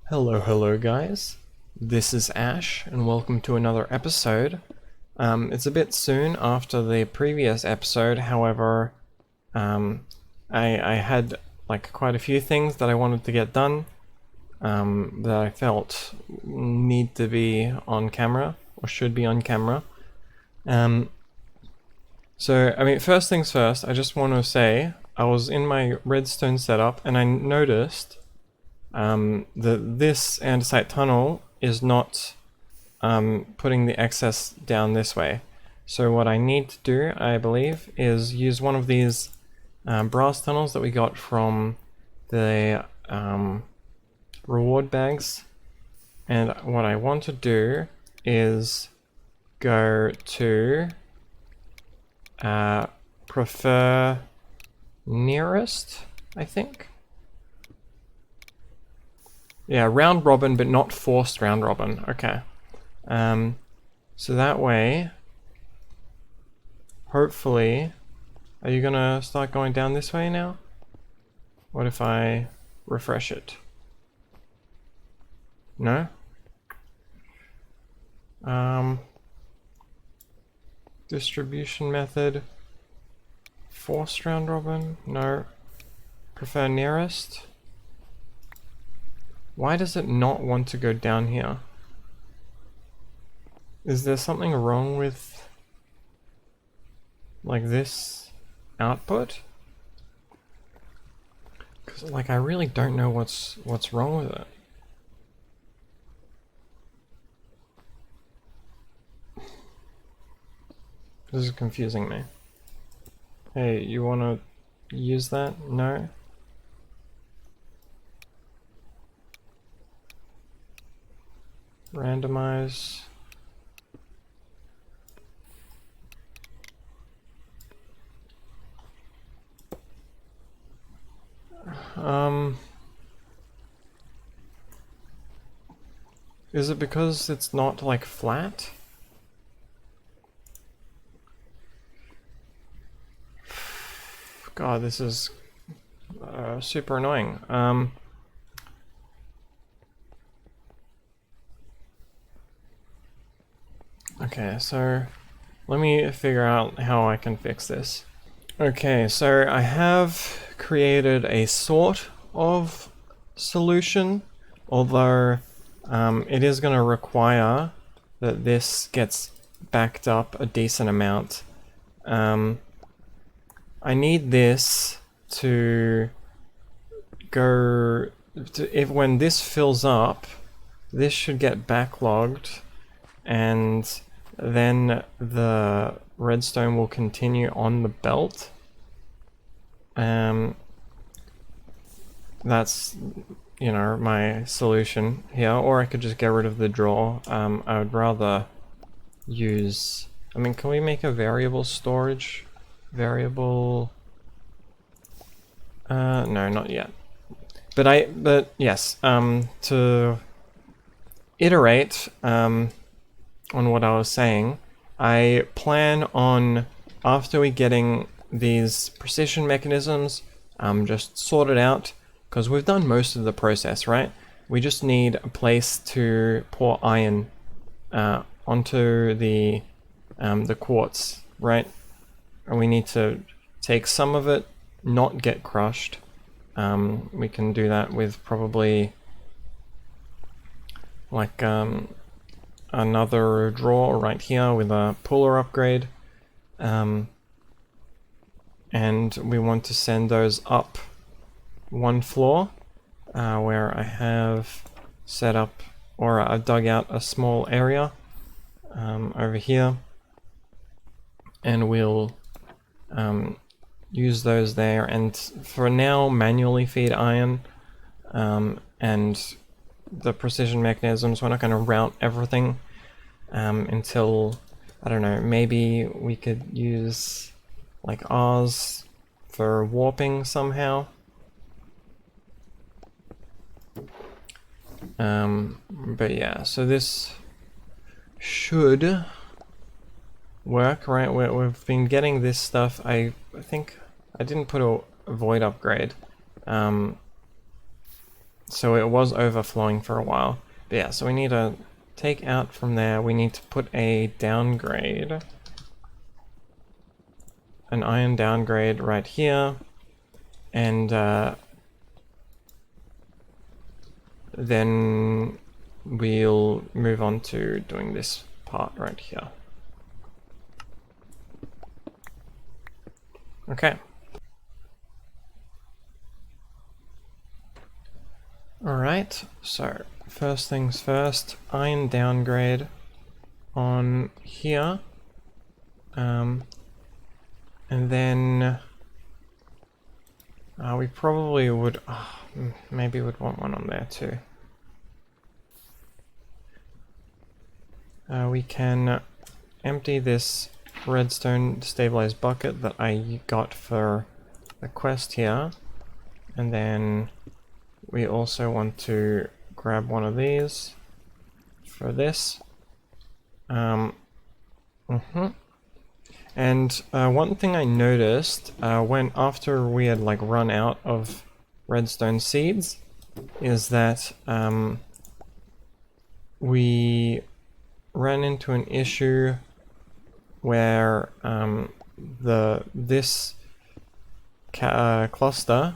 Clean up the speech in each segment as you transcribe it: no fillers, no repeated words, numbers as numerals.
Hello guys. This is Ash and welcome to another episode. It's a bit soon after the previous episode, however, I had like quite a few things that I wanted to get done that I felt need to be on camera or should be on camera. So I mean, first things first, I just want to say I was in my redstone setup and I noticed that this andesite tunnel is not putting the excess down this way. So what I need to do, I believe, is use one of these brass tunnels that we got from the reward bags. And what I want to do is go to prefer nearest, I think. Yeah, round robin, but not forced round robin. Okay. So that way, hopefully, are you gonna start going down this way now? What if I refresh it? No? Distribution method. Forced round robin? No. Prefer nearest? Why does it not want to go down here? Is there something wrong with like this output? Because like I really don't know what's wrong with it. This is confusing me. Hey, you wanna use that? No? Randomize. Is it because it's not like flat? God, this is super annoying. Okay, so let me figure out how I can fix this. Okay, so I have created a sort of solution, although it is going to require that this gets backed up a decent amount. I need this to go to, if when this fills up, this should get backlogged, and then the redstone will continue on the belt. That's, you know, my solution here, or I could just get rid of the drawer. I would rather use, I mean, can we make a variable storage? Variable, no, not yet. But yes, to iterate, on what I was saying, I plan on, after we getting these precision mechanisms just sorted out, because we've done most of the process, right? We just need a place to pour iron onto the quartz, right? And we need to take some of it, not get crushed. We can do that with probably like another drawer right here with a puller upgrade. And we want to send those up one floor where I have set up, or I've dug out a small area over here, and we'll use those there, and for now manually feed iron, and the precision mechanisms, we're not going to route everything until, I don't know, maybe we could use like R's for warping somehow. But yeah, so this should work, right? We've been getting this stuff. I think I didn't put a void upgrade. So it was overflowing for a while. But yeah, so we need to take out from there. We need to put a downgrade. An iron downgrade right here. And then we'll move on to doing this part right here. Okay. Alright, so first things first, iron downgrade on here. And then we probably would, maybe would want one on there too. We can empty this redstone stabilized bucket that I got for the quest here, and then we also want to grab one of these for this. And one thing I noticed when after we had like run out of redstone seeds is that we ran into an issue where this cluster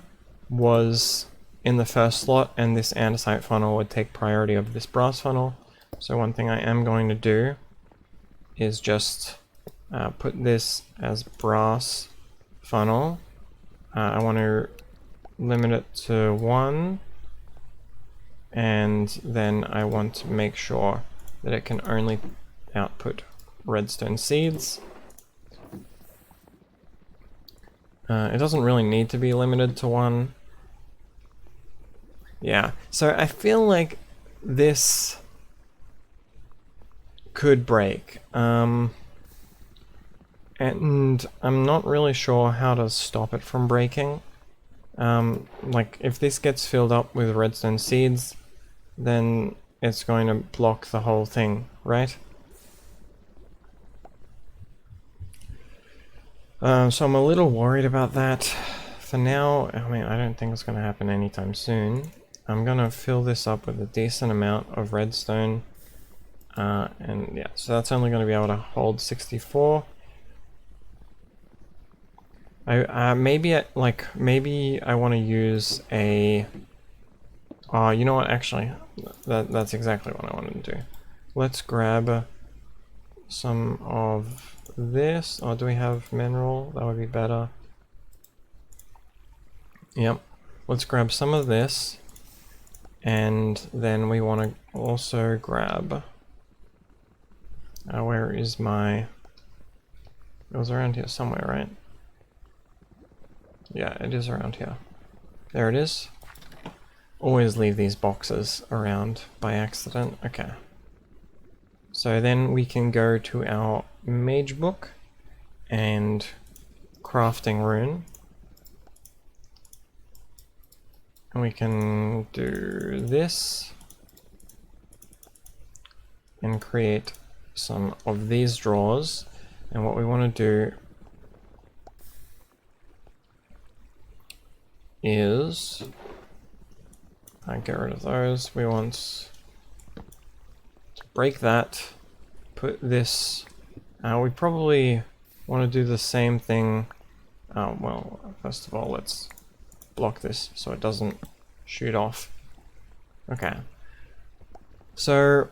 was in the first slot, and this andesite funnel would take priority over this brass funnel. So one thing I am going to do is just put this as brass funnel. I want to limit it to 1, and then I want to make sure that it can only output redstone seeds. It doesn't really need to be limited to 1. Yeah, so I feel like this could break. And I'm not really sure how to stop it from breaking. Like, if this gets filled up with redstone seeds, then it's going to block the whole thing, right? So I'm a little worried about that. For now, I mean, I don't think it's going to happen anytime soon. I'm going to fill this up with a decent amount of redstone. And yeah, so that's only going to be able to hold 64. Maybe I want to use a. You know what? Actually, that's exactly what I wanted to do. Let's grab some of this. Oh, do we have mineral? That would be better. Yep. Let's grab some of this, and then we want to also grab. Where is my? It was around here somewhere, right? Yeah, it is around here. There it is. Always leave these boxes around by accident. Okay. So then we can go to our Mage book and crafting rune. And we can do this and create some of these drawers. And what we want to do is get rid of those. We want to break that, put this. We probably want to do the same thing. Well, first of all, let's block this so it doesn't shoot off. Okay. So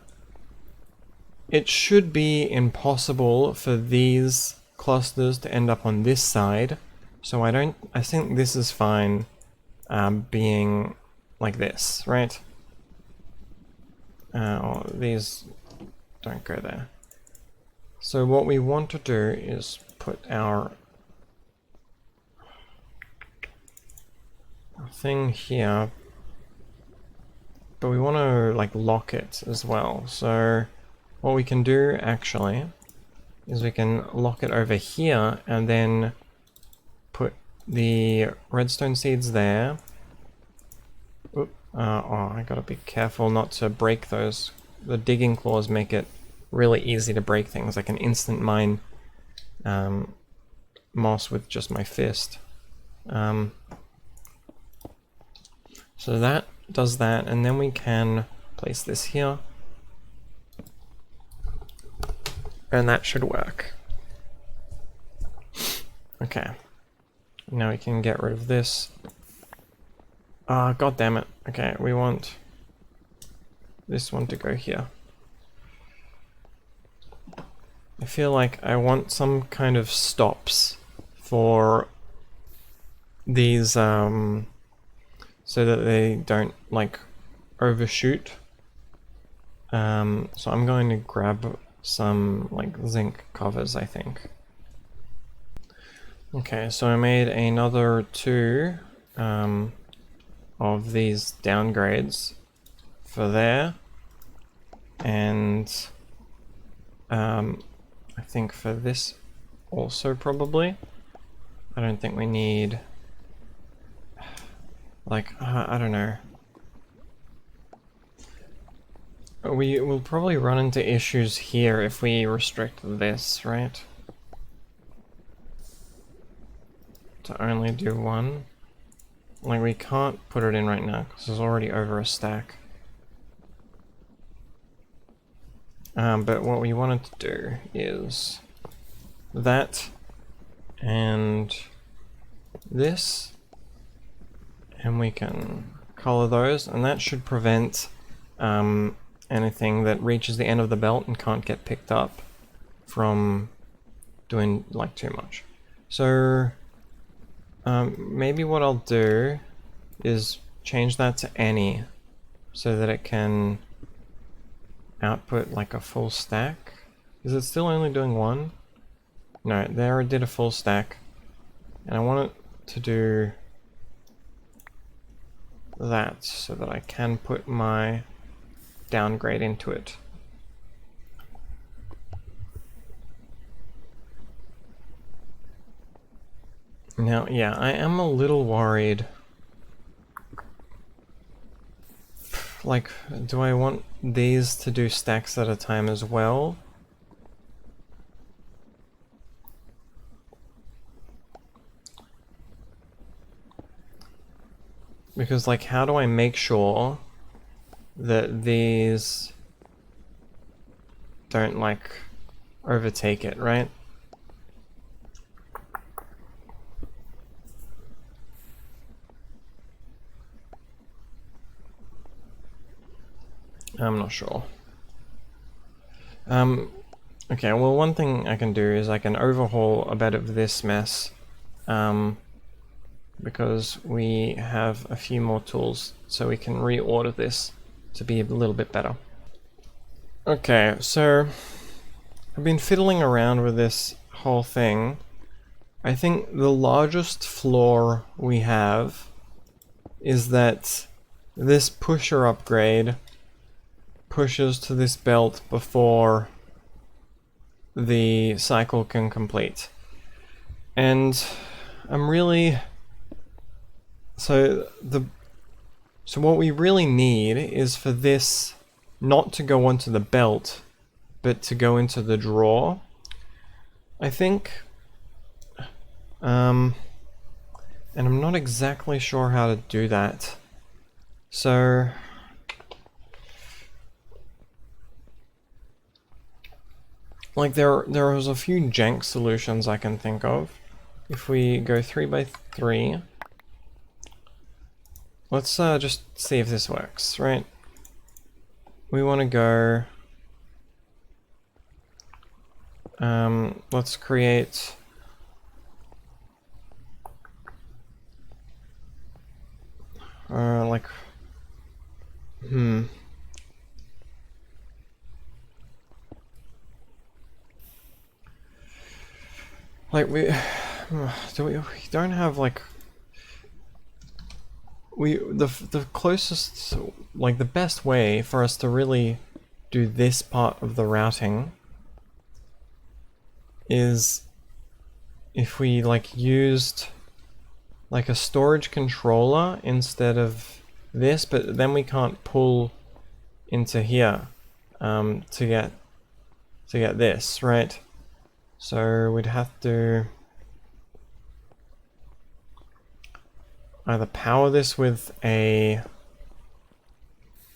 it should be impossible for these clusters to end up on this side. So I think this is fine being like this, right? These don't go there. So what we want to do is put our thing here, but we want to like lock it as well. So what we can do actually is we can lock it over here and then put the redstone seeds there. Oop. Oh, I gotta be careful not to break those. The digging claws make it really easy to break things. I can instant mine moss with just my fist. So that does that, and then we can place this here. And that should work. Okay. Now we can get rid of this. Ah, god damn it. Okay, we want this one to go here. I feel like I want some kind of stops for these, so that they don't, like, overshoot. So I'm going to grab some, like, zinc covers, I think. Okay, so I made another 2 of these downgrades for there, and I think for this also probably. I don't think we need, like, I don't know. We will probably run into issues here if we restrict this, right? To only do 1. Like, we can't put it in right now because it's already over a stack. But what we wanted to do is that and this, and we can color those, and that should prevent anything that reaches the end of the belt and can't get picked up from doing like too much. So maybe what I'll do is change that to any so that it can output like a full stack. Is it still only doing 1? No, there it did a full stack. And I want it to do that so that I can put my downgrade into it. Now, yeah, I am a little worried. Like, do I want these to do stacks at a time as well? Because, like, how do I make sure that these don't, like, overtake it, right? I'm not sure. Okay, well, one thing I can do is I can overhaul a bit of this mess, because we have a few more tools, so we can reorder this to be a little bit better. Okay, so I've been fiddling around with this whole thing. I think the largest flaw we have is that this pusher upgrade pushes to this belt before the cycle can complete. And I'm really... So what we really need is for this not to go onto the belt, but to go into the drawer, I think. And I'm not exactly sure how to do that. So like there was a few jank solutions I can think of. If we go 3x3, let's just see if this works, right? We want to go, let's create like, like we don't have like, the closest, like the best way for us to really do this part of the routing is if we like used like a storage controller instead of this, but then we can't pull into here to get this, right? So we'd have to either power this with a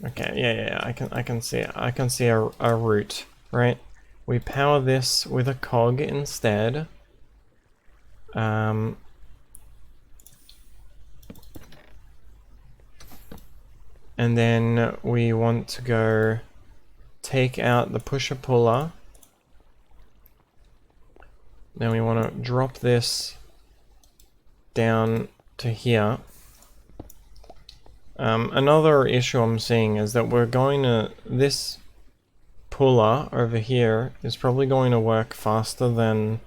Okay, yeah, I can see it. I can see a route, right? We power this with a cog instead. And then we want to go take out the pusher-puller. Then we want to drop this down to here. Another issue I'm seeing is that we're going to... This puller over here is probably going to work faster than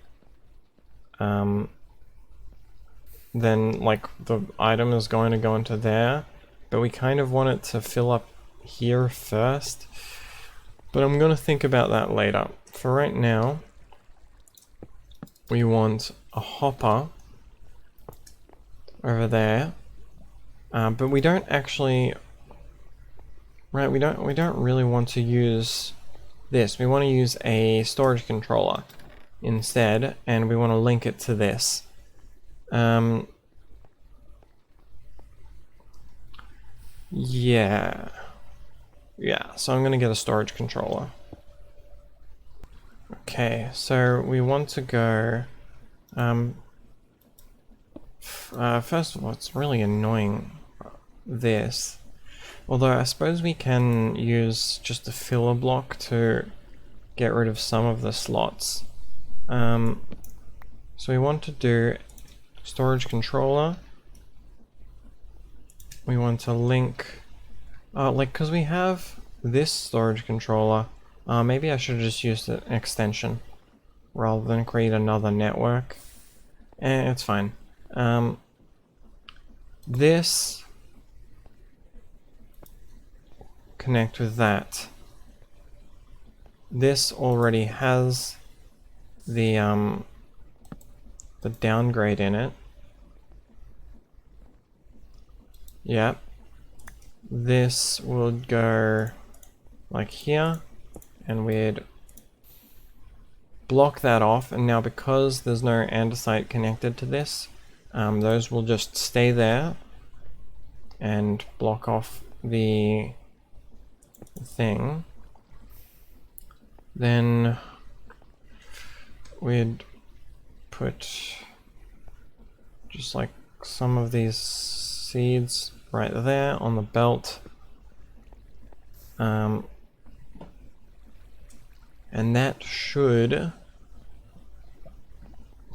like the item is going to go into there, but we kind of want it to fill up here first. But I'm going to think about that later. For right now, we want a hopper over there, but we don't actually. Right, we don't really want to use this. We want to use a storage controller instead, and we want to link it to this. Yeah, so I'm gonna get a storage controller. Okay, so we want to go, first of all, it's really annoying, this. Although I suppose we can use just a filler block to get rid of some of the slots. So we want to do storage controller. We want to link, like, because we have this storage controller, maybe I should have just used an extension rather than create another network. It's fine. This connect with that. This already has the downgrade in it. Yep. This would go like here, and we'd block that off, and now because there's no andesite connected to this, those will just stay there and block off the thing. Then we'd put just like some of these seeds right there on the belt, and that should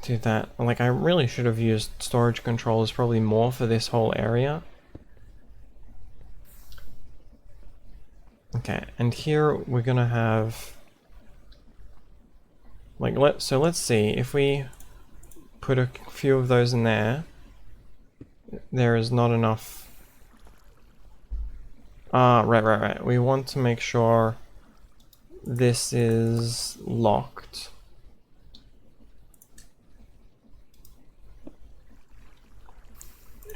do that. Like, I really should have used storage controllers probably more for this whole area. Okay, and here we're gonna have, like, let's see, if we put a few of those in there, there is not enough. Right. We want to make sure this is locked.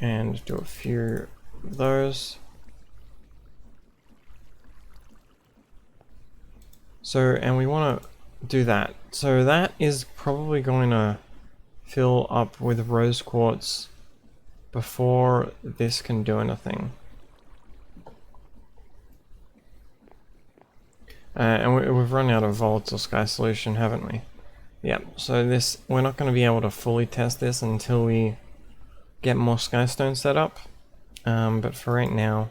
And do a few of those. So, and we want to do that. So that is probably going to fill up with rose quartz before this can do anything. And we've run out of volatile sky solution, haven't we? Yep, so this, we're not going to be able to fully test this until we get more skystone set up. But for right now,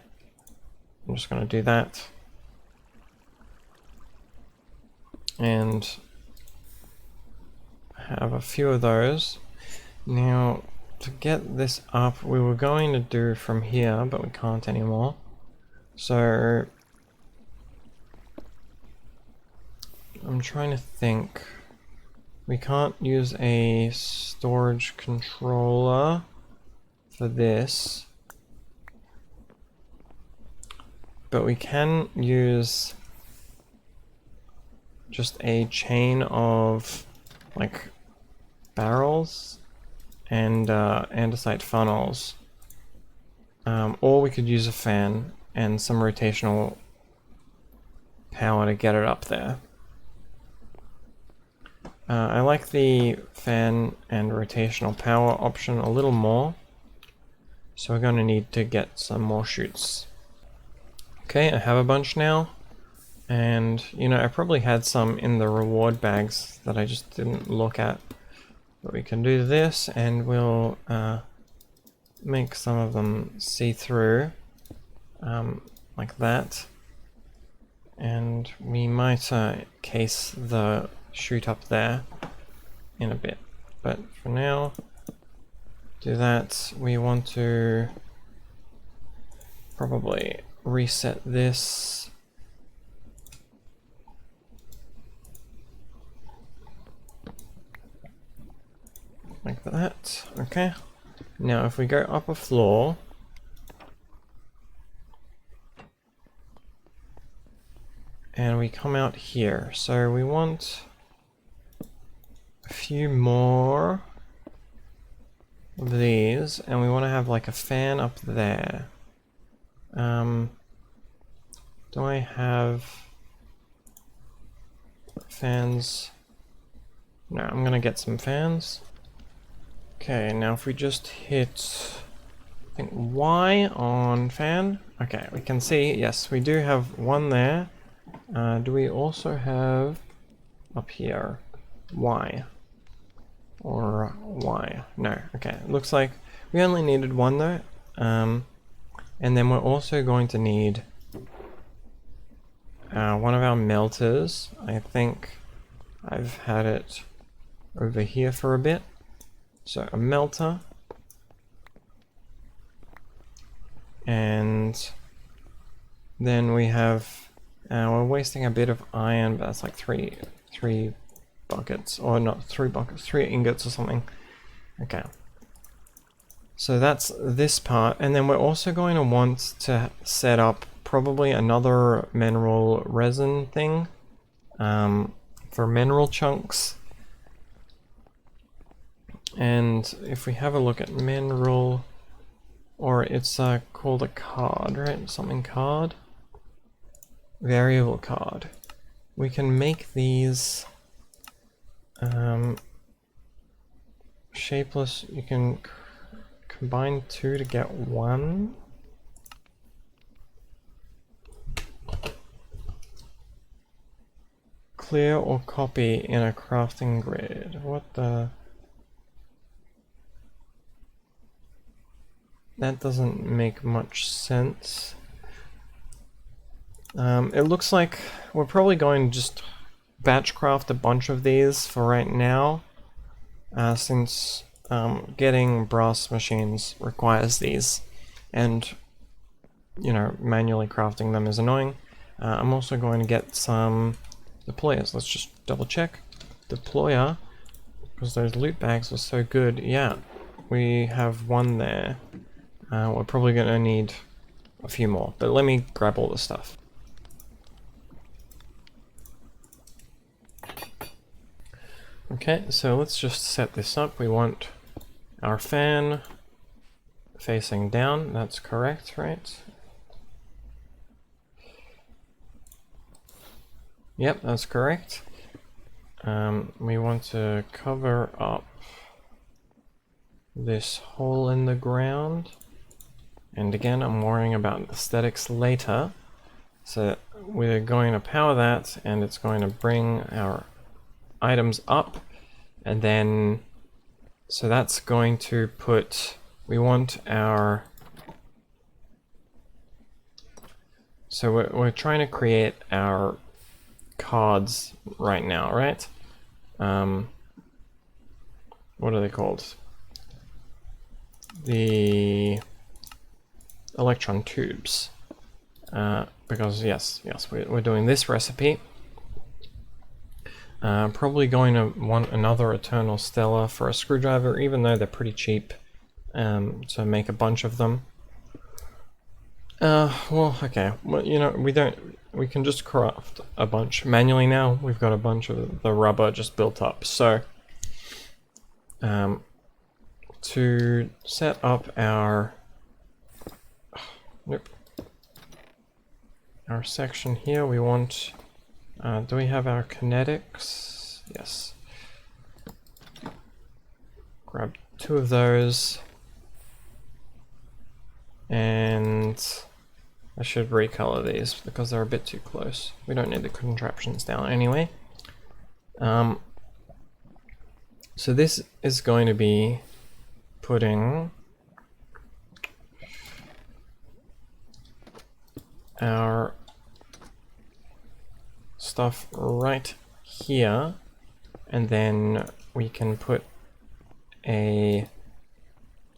I'm just going to do that. And have a few of those. Now, to get this up, we were going to do from here, but we can't anymore. So I'm trying to think. We can't use a storage controller for this, but we can use just a chain of like barrels and andesite funnels, or we could use a fan and some rotational power to get it up there. I like the fan and rotational power option a little more, so we're going to need to get some more chutes. Okay, I have a bunch now. And, you know, I probably had some in the reward bags that I just didn't look at. But we can do this, and we'll make some of them see through, like that. And we might case the chute up there in a bit. But for now, do that. We want to probably reset this. Like that. Okay. Now if we go up a floor, and we come out here, so we want a few more of these, and we want to have like a fan up there. Do I have fans? No, I'm gonna get some fans. Okay, now if we just hit, I think, Y on fan. Okay, we can see, yes, we do have one there. Do we also have up here Y? Or Y? No, okay, it looks like we only needed one though. And then we're also going to need one of our melters. I think I've had it over here for a bit. So a melter. And then we have, we're wasting a bit of iron, but that's like three buckets, or not 3 buckets, 3 ingots or something. Okay. So that's this part, and then we're also going to want to set up probably another mineral resin thing for mineral chunks. And if we have a look at mineral, or it's called a card, right? Something card? Variable card. We can make these shapeless. You can combine 2 to get 1. Clear or copy in a crafting grid. What the? That doesn't make much sense. It looks like we're probably going to just batch craft a bunch of these for right now, since getting brass machines requires these, and you know, manually crafting them is annoying. I'm also going to get some deployers. Let's just double check. Deployer, because those loot bags were so good. Yeah, we have one there. We're probably going to need a few more, but let me grab all the stuff. Okay, so let's just set this up. We want our fan facing down. That's correct, right? Yep, that's correct. We want to cover up this hole in the ground. And again, I'm worrying about aesthetics later. So we're going to power that, and it's going to bring our items up. And then, so that's going to put, we want our, so we're trying to create our cards right now, right? What are they called? The electron tubes. Because yes, we're doing this recipe. Probably going to want another Eternal Stellar for a screwdriver, even though they're pretty cheap, to make a bunch of them. Well, okay. Well, you know, we can just craft a bunch manually now. We've got a bunch of the rubber just built up. So, to set up our, our section here, we want, do we have our kinetics? Yes. Grab 2 of those. And I should recolor these because they're a bit too close. We don't need the contraptions down anyway. So this is going to be putting our stuff right here, and then we can put a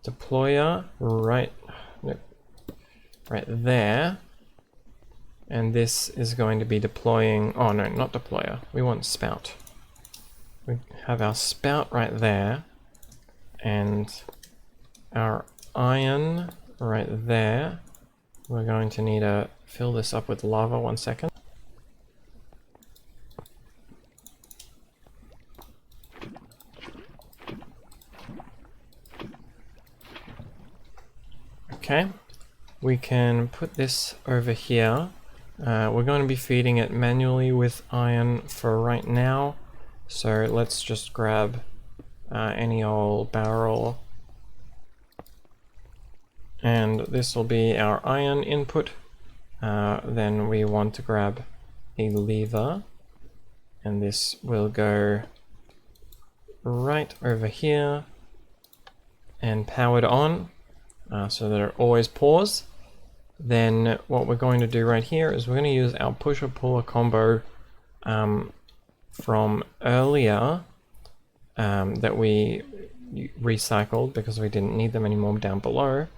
deployer right there, and this is going to be deploying, oh no, not deployer, we want spout. We have our spout right there, and our iron right there. We're going to need to fill this up with lava, 1 second. Okay, we can put this over here. We're going to be feeding it manually with iron for right now. So let's just grab any old barrel. And this will be our iron input. Then we want to grab a lever. And this will go right over here and powered on. So that it always pours. Then what we're going to do right here is we're going to use our pusher-puller combo from earlier that we recycled because we didn't need them anymore down below.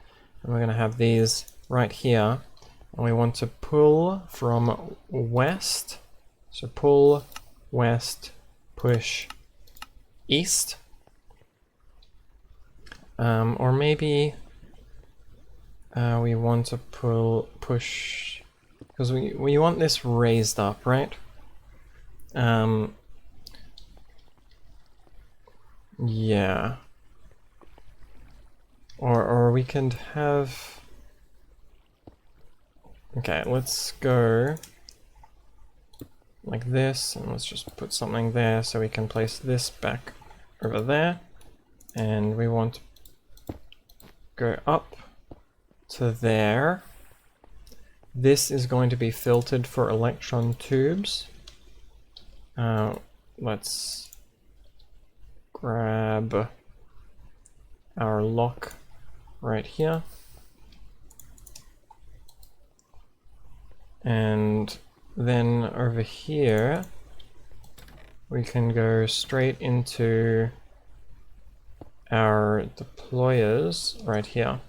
And we're going to have these right here. And we want to pull from west. So pull west, push east. Or maybe we want to push, because we want this raised up, right? Yeah. Or we can have, okay, let's go like this, and let's just put something there so we can place this back over there. And we want to go up to there. This is going to be filtered for electron tubes. Let's grab our lock right here. And then over here, we can go straight into our deployers right here.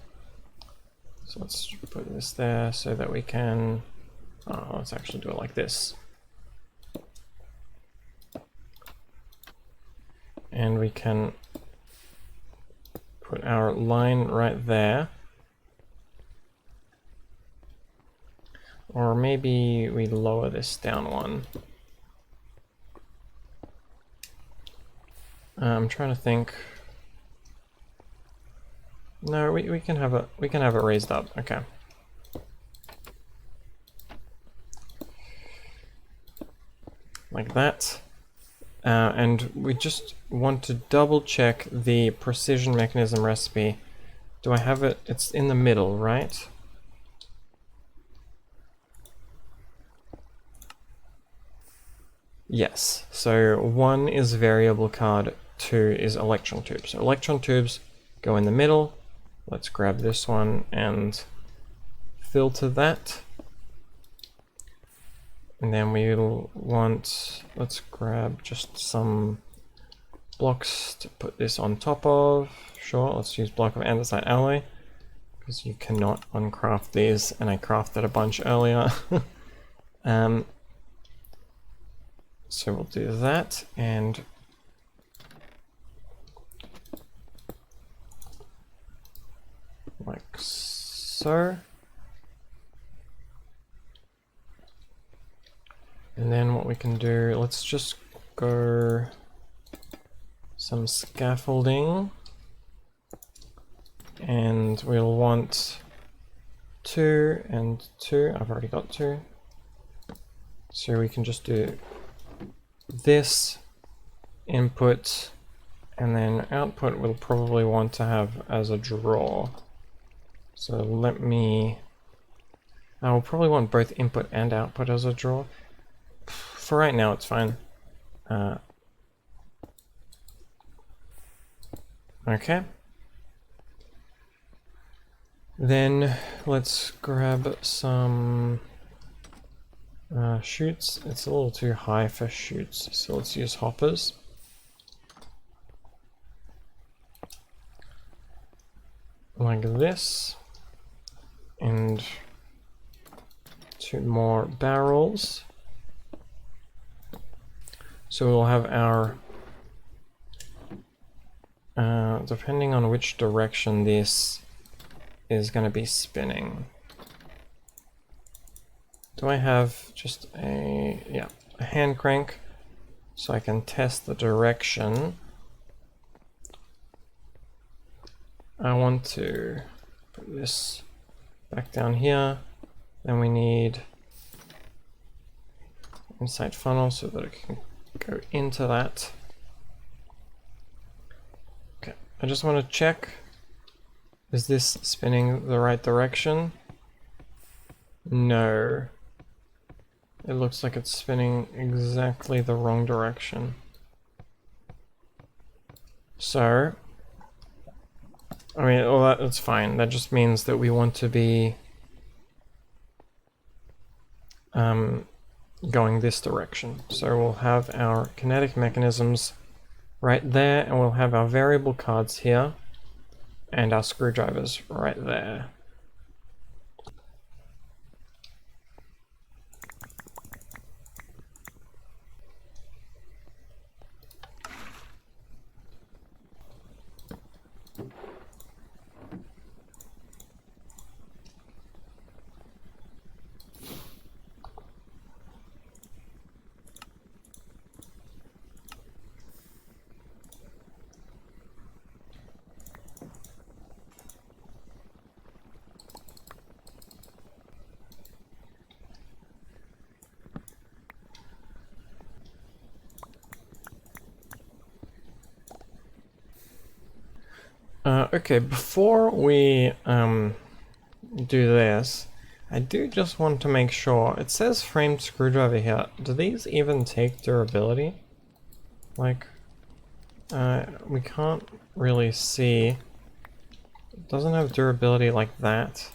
So let's put this there so that we can, let's actually do it like this. And we can put our line right there. Or maybe we lower this down one. I'm trying to think. No, we can have it raised up. Okay. Like that. And we just want to double check the precision mechanism recipe. Do I have it? It's in the middle, right? Yes. So 1 is variable card, 2 is electron tube. So electron tubes go in the middle. Let's grab this one and filter that. And then we'll want, let's grab just some blocks to put this on top of. Sure, let's use block of andesite alloy, because you cannot uncraft these, and I crafted a bunch earlier. So we'll do that, and like so. And then what we can do, let's just go some scaffolding, and we'll want 2 and 2. I've already got 2. So we can just do this input, and then output we'll probably want to have as a drawer. So let me I will probably want both input and output as a draw. For right now, it's fine. Okay. Then let's grab some chutes. It's a little too high for chutes, so let's use hoppers. Like this. And 2 more barrels. So we'll have our, depending on which direction this is going to be spinning. Do I have just a hand crank so I can test the direction? I want to put this back down here. Then we need inside funnel so that it can go into that. Okay, I just want to check, is this spinning the right direction? No. It looks like it's spinning exactly the wrong direction. So, I mean, well, that's fine. That just means that we want to be going this direction. So we'll have our kinetic mechanisms right there, and we'll have our variable cards here, and our screwdrivers right there. Okay, before we do this, I do just want to make sure. It says framed screwdriver here. Do these even take durability? Like, we can't really see. It doesn't have durability like that.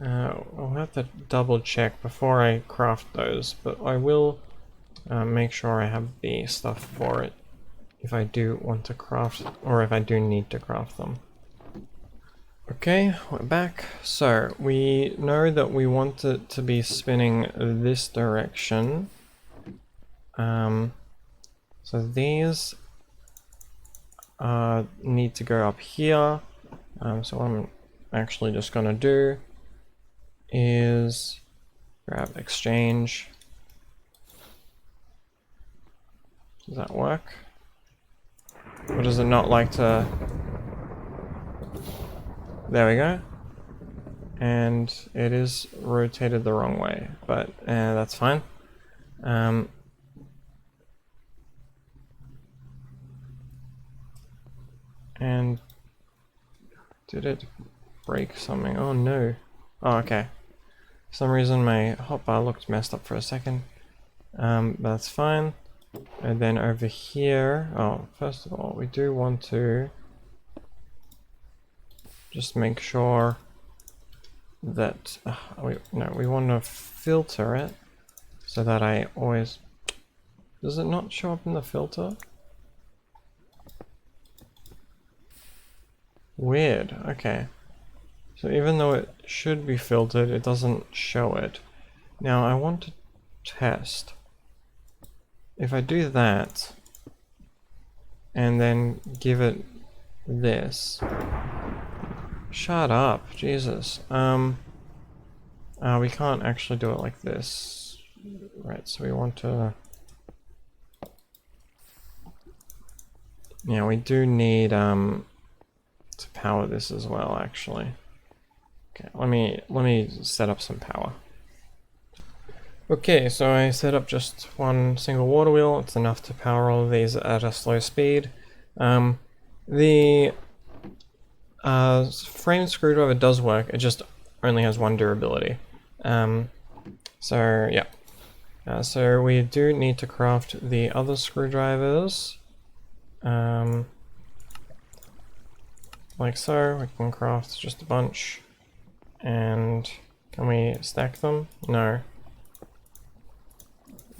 I'll have to double check before I craft those, but I will make sure I have the stuff for it if I do want to craft, or if I do need to craft them. Okay, we're back. So we know that we want it to be spinning this direction. So these need to go up here. So what I'm actually just gonna do is grab exchange. Does that work? Or does it not like to? There we go. And it is rotated the wrong way, but that's fine. And did it break something? Oh no. Oh, okay. For some reason my hotbar looked messed up for a second. But that's fine. And then over here, oh, first of all, we do want to just make sure that, we want to filter it so that I always, does it not show up in the filter? Weird, okay. So even though it should be filtered, it doesn't show it. Now I want to test. If I do that, and then give it this. Shut up, Jesus. We can't actually do it like this. Right, so we want to... Yeah, we do need to power this as well, actually. Okay, let me set up some power. Okay, so I set up just one single water wheel. It's enough to power all of these at a slow speed. The frame screwdriver does work, it just only has one durability. So yeah. So we do need to craft the other screwdrivers. Like so, we can craft just a bunch. And can we stack them? No.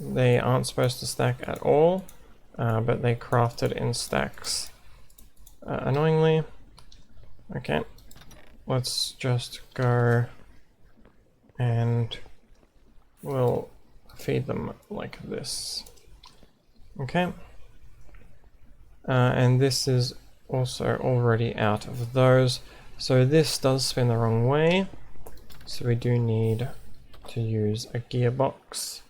They aren't supposed to stack at all, but they crafted in stacks. Annoyingly. Okay. Let's just go and we'll feed them like this. Okay. And this is also already out of those. So this does spin the wrong way. So we do need to use a gearbox.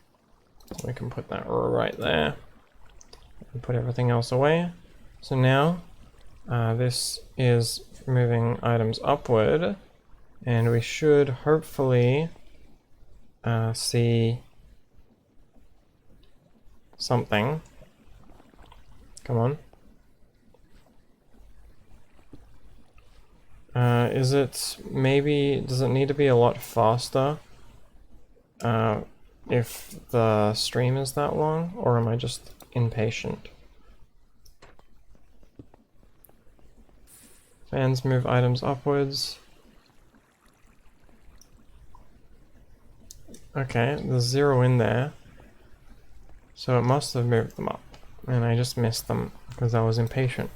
We can put that right there. And put everything else away. So now this is moving items upward. And we should hopefully see something. Come on. Is it maybe, does it need to be a lot faster if the stream is that long, or am I just impatient? Fans move items upwards. Okay, there's 0 in there, so it must have moved them up, and I just missed them because I was impatient.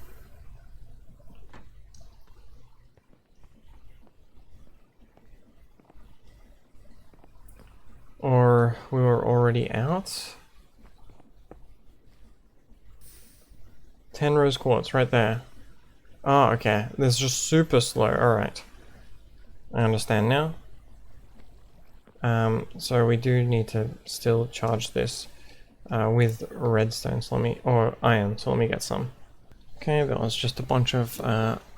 Or we were already out. 10 rose quartz right there. Oh, okay. This is just super slow. Alright. I understand now. So we do need to still charge this with redstone, so let me, or iron, so let me get some. Okay, there was just a bunch of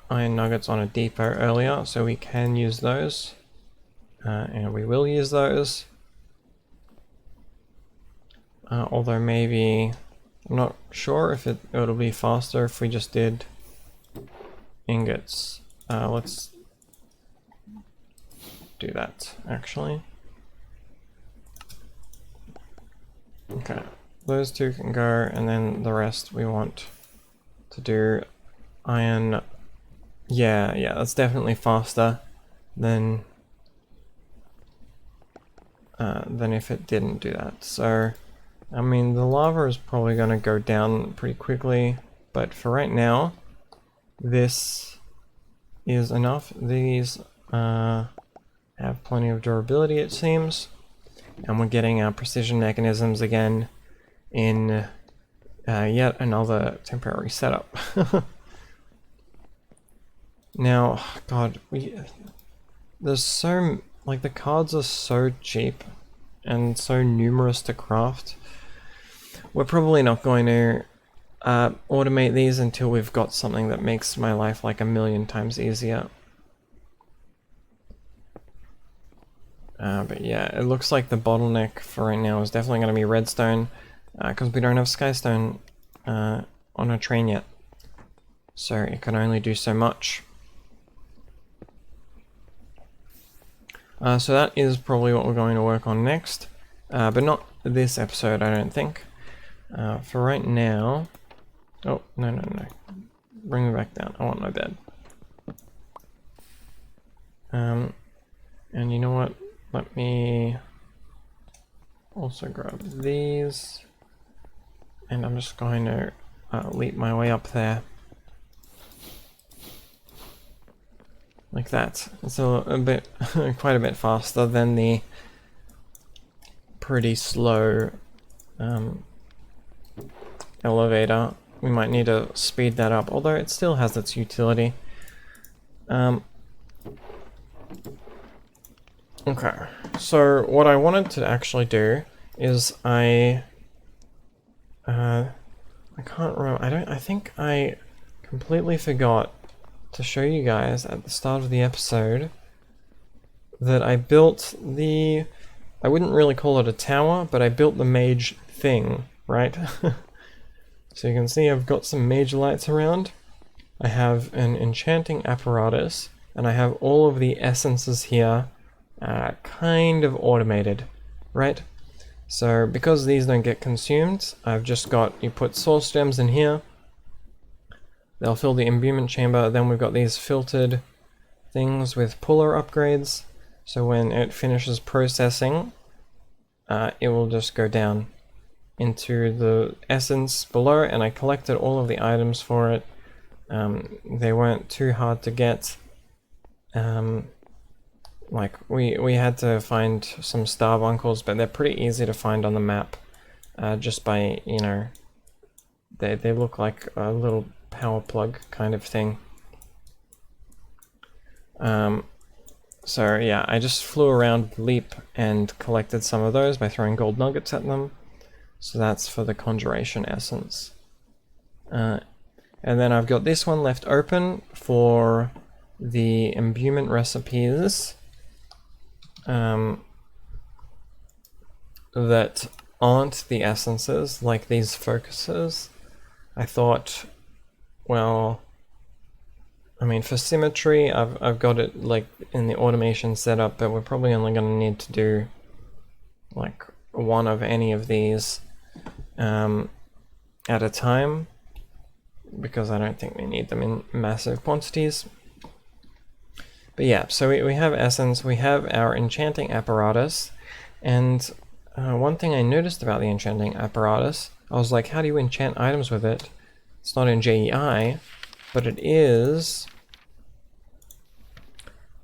iron nuggets on a depot earlier, so we can use those. And we will use those. Although maybe, I'm not sure if it'll be faster if we just did ingots. Let's do that, actually. Okay, those two can go, and then the rest we want to do iron. Yeah, that's definitely faster than if it didn't do that. So, I mean, the lava is probably going to go down pretty quickly, but for right now, this is enough. These have plenty of durability, it seems. And we're getting our precision mechanisms again in yet another temporary setup. Now, God, there's so, like, the cards are so cheap and so numerous to craft. We're probably not going to automate these until we've got something that makes my life like 1,000,000 times easier. But yeah, it looks like the bottleneck for right now is definitely going to be redstone, because we don't have skystone on a train yet. So it can only do so much. So that is probably what we're going to work on next, but not this episode, I don't think. For right now... Oh, no. Bring me back down. I want my bed. And you know what? Let me also grab these. And I'm just going to leap my way up there. Like that. It's a bit, quite a bit faster than the pretty slow elevator. We might need to speed that up, although it still has its utility. Okay, so what I wanted to actually do is I can't remember, I think I completely forgot to show you guys at the start of the episode that I built the, I wouldn't really call it a tower, but I built the mage thing, right? So you can see I've got some mage lights around. I have an enchanting apparatus, and I have all of the essences here kind of automated, right? So because these don't get consumed, I've just got, you put source gems in here, they'll fill the imbuement chamber, then we've got these filtered things with puller upgrades, so when it finishes processing, it will just go down into the essence below, and I collected all of the items for it. They weren't too hard to get. Like we had to find some starbunkles, but they're pretty easy to find on the map, just by, you know, they look like a little power plug kind of thing. So yeah, I just flew around Leap and collected some of those by throwing gold nuggets at them. So that's for the conjuration essence. And then I've got this one left open for the imbuement recipes that aren't the essences, like these focuses. I thought, well, I mean, for symmetry, I've got it like in the automation setup, but we're probably only going to need to do like one of any of these at a time, because I don't think we need them in massive quantities. But yeah, so we have essence, we have our enchanting apparatus, and one thing I noticed about the enchanting apparatus, I was like, how do you enchant items with it? It's not in JEI, but it is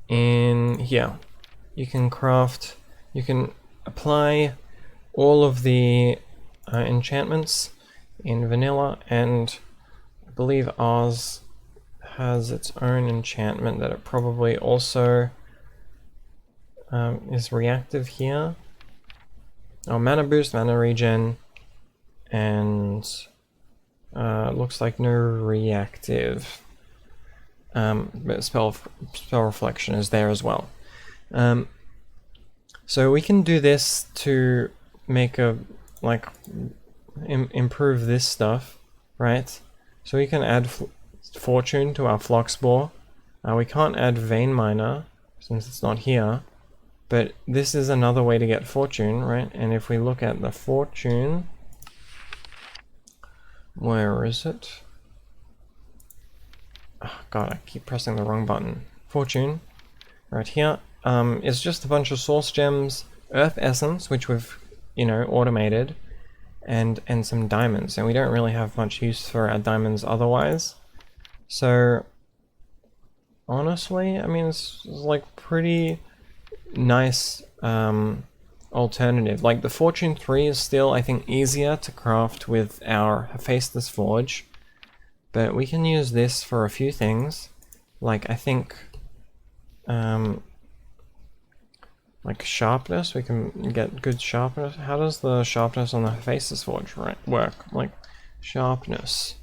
in here. You can craft, you can apply all of the enchantments in vanilla, and I believe ours has its own enchantment that it probably also is reactive here. Oh, mana boost, mana regen, and looks like no reactive. But spell reflection is there as well. So we can do this to make a improve this stuff, right? So we can add fortune to our Floxbore. We can't add vein miner since it's not here, but this is another way to get fortune, right? And if we look at the fortune, where is it? Oh god, I keep pressing the wrong button. Fortune, right here. It's just a bunch of source gems, earth essence, which we've, you know, automated, and some diamonds, and we don't really have much use for our diamonds otherwise. So honestly, I mean, it's like pretty nice alternative. Like the Fortune 3 is still, I think, easier to craft with our Hephaestus Forge, but we can use this for a few things. Like, I think like sharpness, we can get good sharpness. How does the sharpness on the Hephaestus Forge work? Like, sharpness.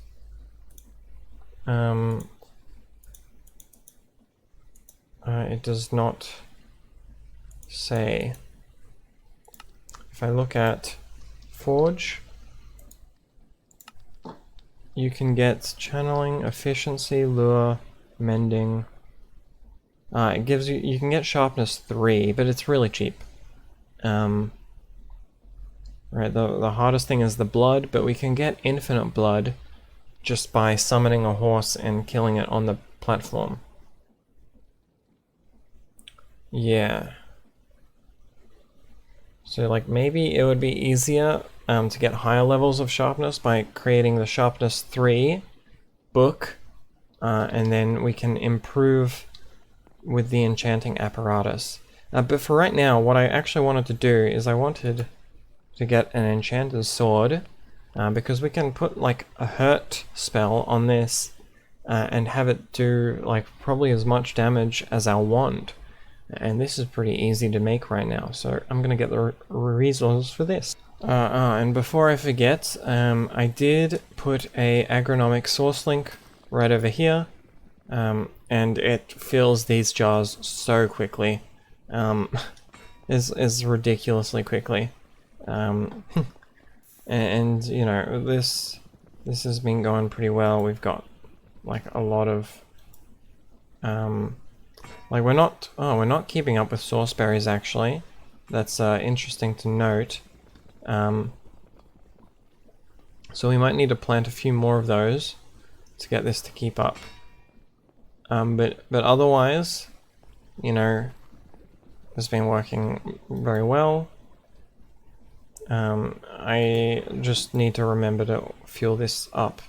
It does not say. If I look at Forge, you can get channeling, efficiency, lure, mending. It gives you, you can get sharpness 3, but it's really cheap. Right, the hardest thing is the blood, but we can get infinite blood just by summoning a horse and killing it on the platform. Yeah. So like maybe it would be easier to get higher levels of sharpness by creating the sharpness 3 book, and then we can improve with the enchanting apparatus. But for right now, what I actually wanted to do is I wanted to get an enchanted sword, because we can put like a hurt spell on this and have it do like probably as much damage as our wand. And this is pretty easy to make right now, so I'm gonna get the resources for this. And before I forget, I did put a agronomic source link right over here, and it fills these jars so quickly. Is ridiculously quickly. And you know, this has been going pretty well. We've got like a lot of Like we're not keeping up with source berries actually. That's interesting to note. So we might need to plant a few more of those to get this to keep up. But otherwise, you know, it's been working very well. I just need to remember to fuel this up.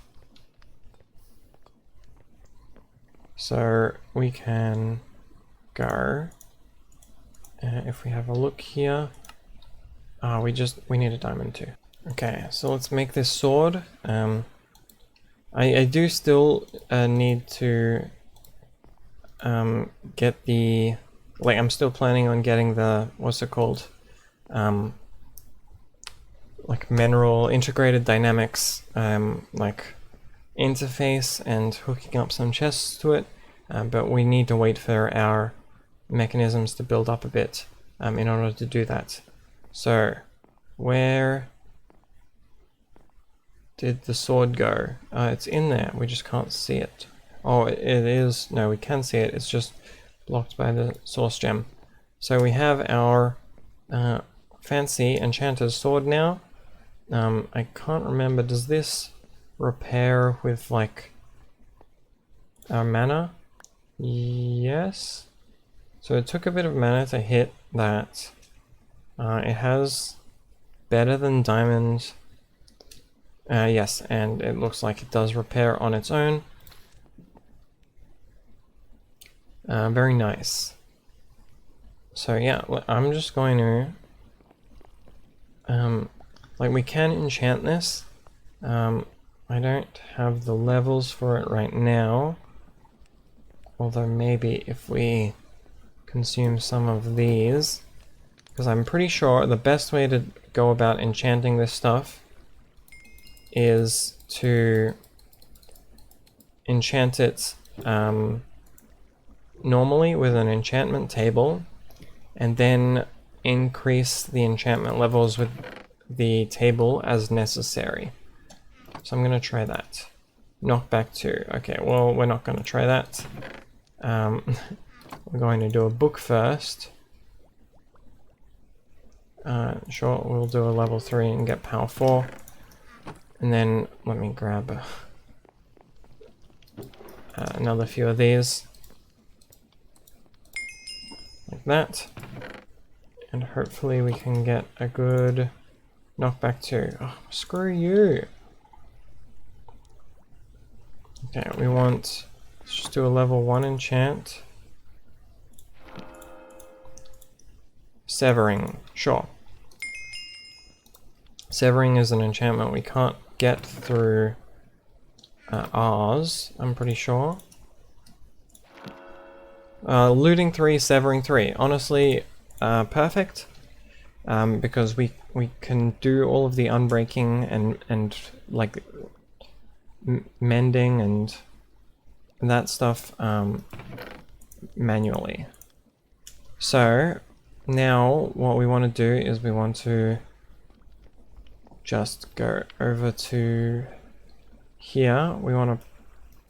So we can go, if we have a look here, we need a diamond too. Okay, so let's make this sword. I do still need to get the, like I'm still planning on getting the, what's it called? Like mineral integrated dynamics, like interface and hooking up some chests to it, but we need to wait for our mechanisms to build up a bit in order to do that. So where did the sword go? It's in there, we just can't see it. Oh, it is, no, we can see it, it's just blocked by the source gem. So we have our fancy enchanter's sword now. I can't remember, does this repair with like our mana? Yes. So it took a bit of mana to hit that. It has better than diamond. Yes, and it looks like it does repair on its own. Very nice. So yeah, I'm just going to like we can enchant this. I don't have the levels for it right now. Although maybe if we consume some of these, because I'm pretty sure the best way to go about enchanting this stuff is to enchant it normally with an enchantment table, and then increase the enchantment levels with the table as necessary. So I'm going to try that. Knockback 2. Okay, well, we're not going to try that. We're going to do a book first. Sure, we'll do a level 3 and get power 4. And then let me grab another few of these. Like that. And hopefully we can get a good knockback 2. Oh, screw you! Okay, we want, let's just do a level 1 enchant. Severing, sure. Severing is an enchantment we can't get through ours, I'm pretty sure. Looting 3, severing 3. Honestly, perfect. Because we can do all of the unbreaking and like mending and that stuff manually. So now what we want to do is we want to just go over to here. We want to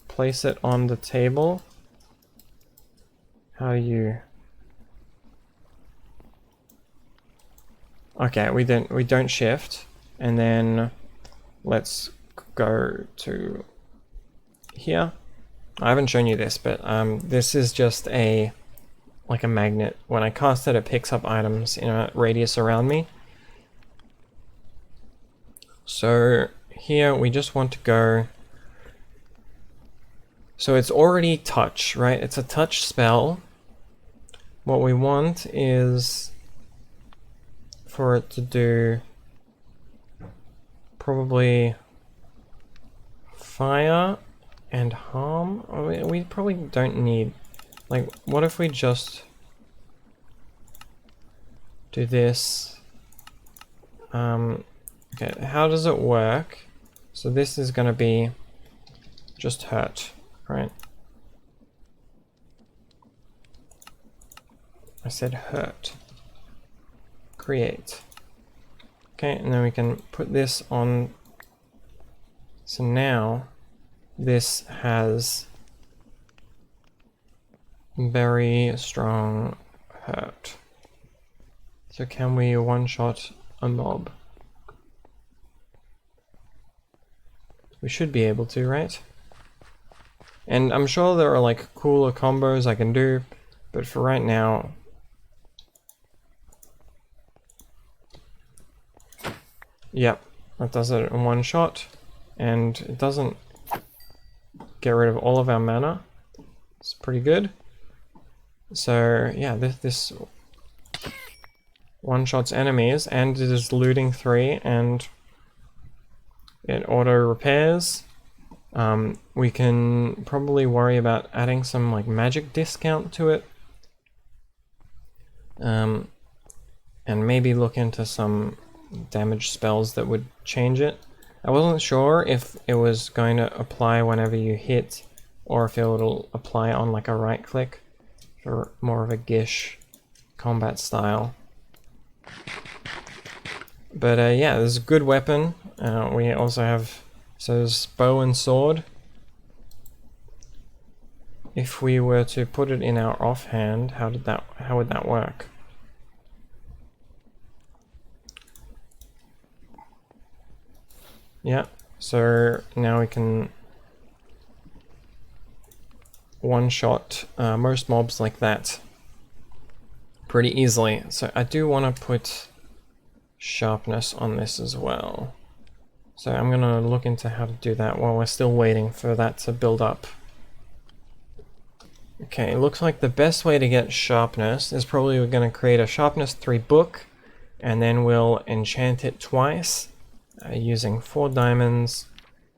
place it on the table. How do you... Okay, we don't shift, and then let's go to here. I haven't shown you this, but this is just like a magnet. When I cast it, it picks up items in a radius around me. So here we just want to go. So it's already touch, right? It's a touch spell. What we want is for it to do probably fire and harm. We probably don't need, like, what if we just do this? Okay, how does it work? So this is going to be just hurt, right? I said hurt. Create. Okay, and then we can put this on. So now this has very strong hurt. So can we one-shot a mob? We should be able to, right? And I'm sure there are like cooler combos I can do, but for right now... Yep, that does it in one shot, and it doesn't get rid of all of our mana. It's pretty good. So yeah, this one-shots enemies, and it is looting 3, and it auto-repairs. We can probably worry about adding some like magic discount to it. And maybe look into some damage spells that would change it. I wasn't sure if it was going to apply whenever you hit, or if it'll apply on like a right click for more of a Gish combat style. But yeah, this is a good weapon. We also have, so there's bow and sword. If we were to put it in our offhand, how would that work? Yeah, so now we can one-shot most mobs like that pretty easily. So I do want to put sharpness on this as well. So I'm going to look into how to do that while we're still waiting for that to build up. Okay, it looks like the best way to get sharpness is probably we're going to create a sharpness 3 book, and then we'll enchant it twice using 4 diamonds,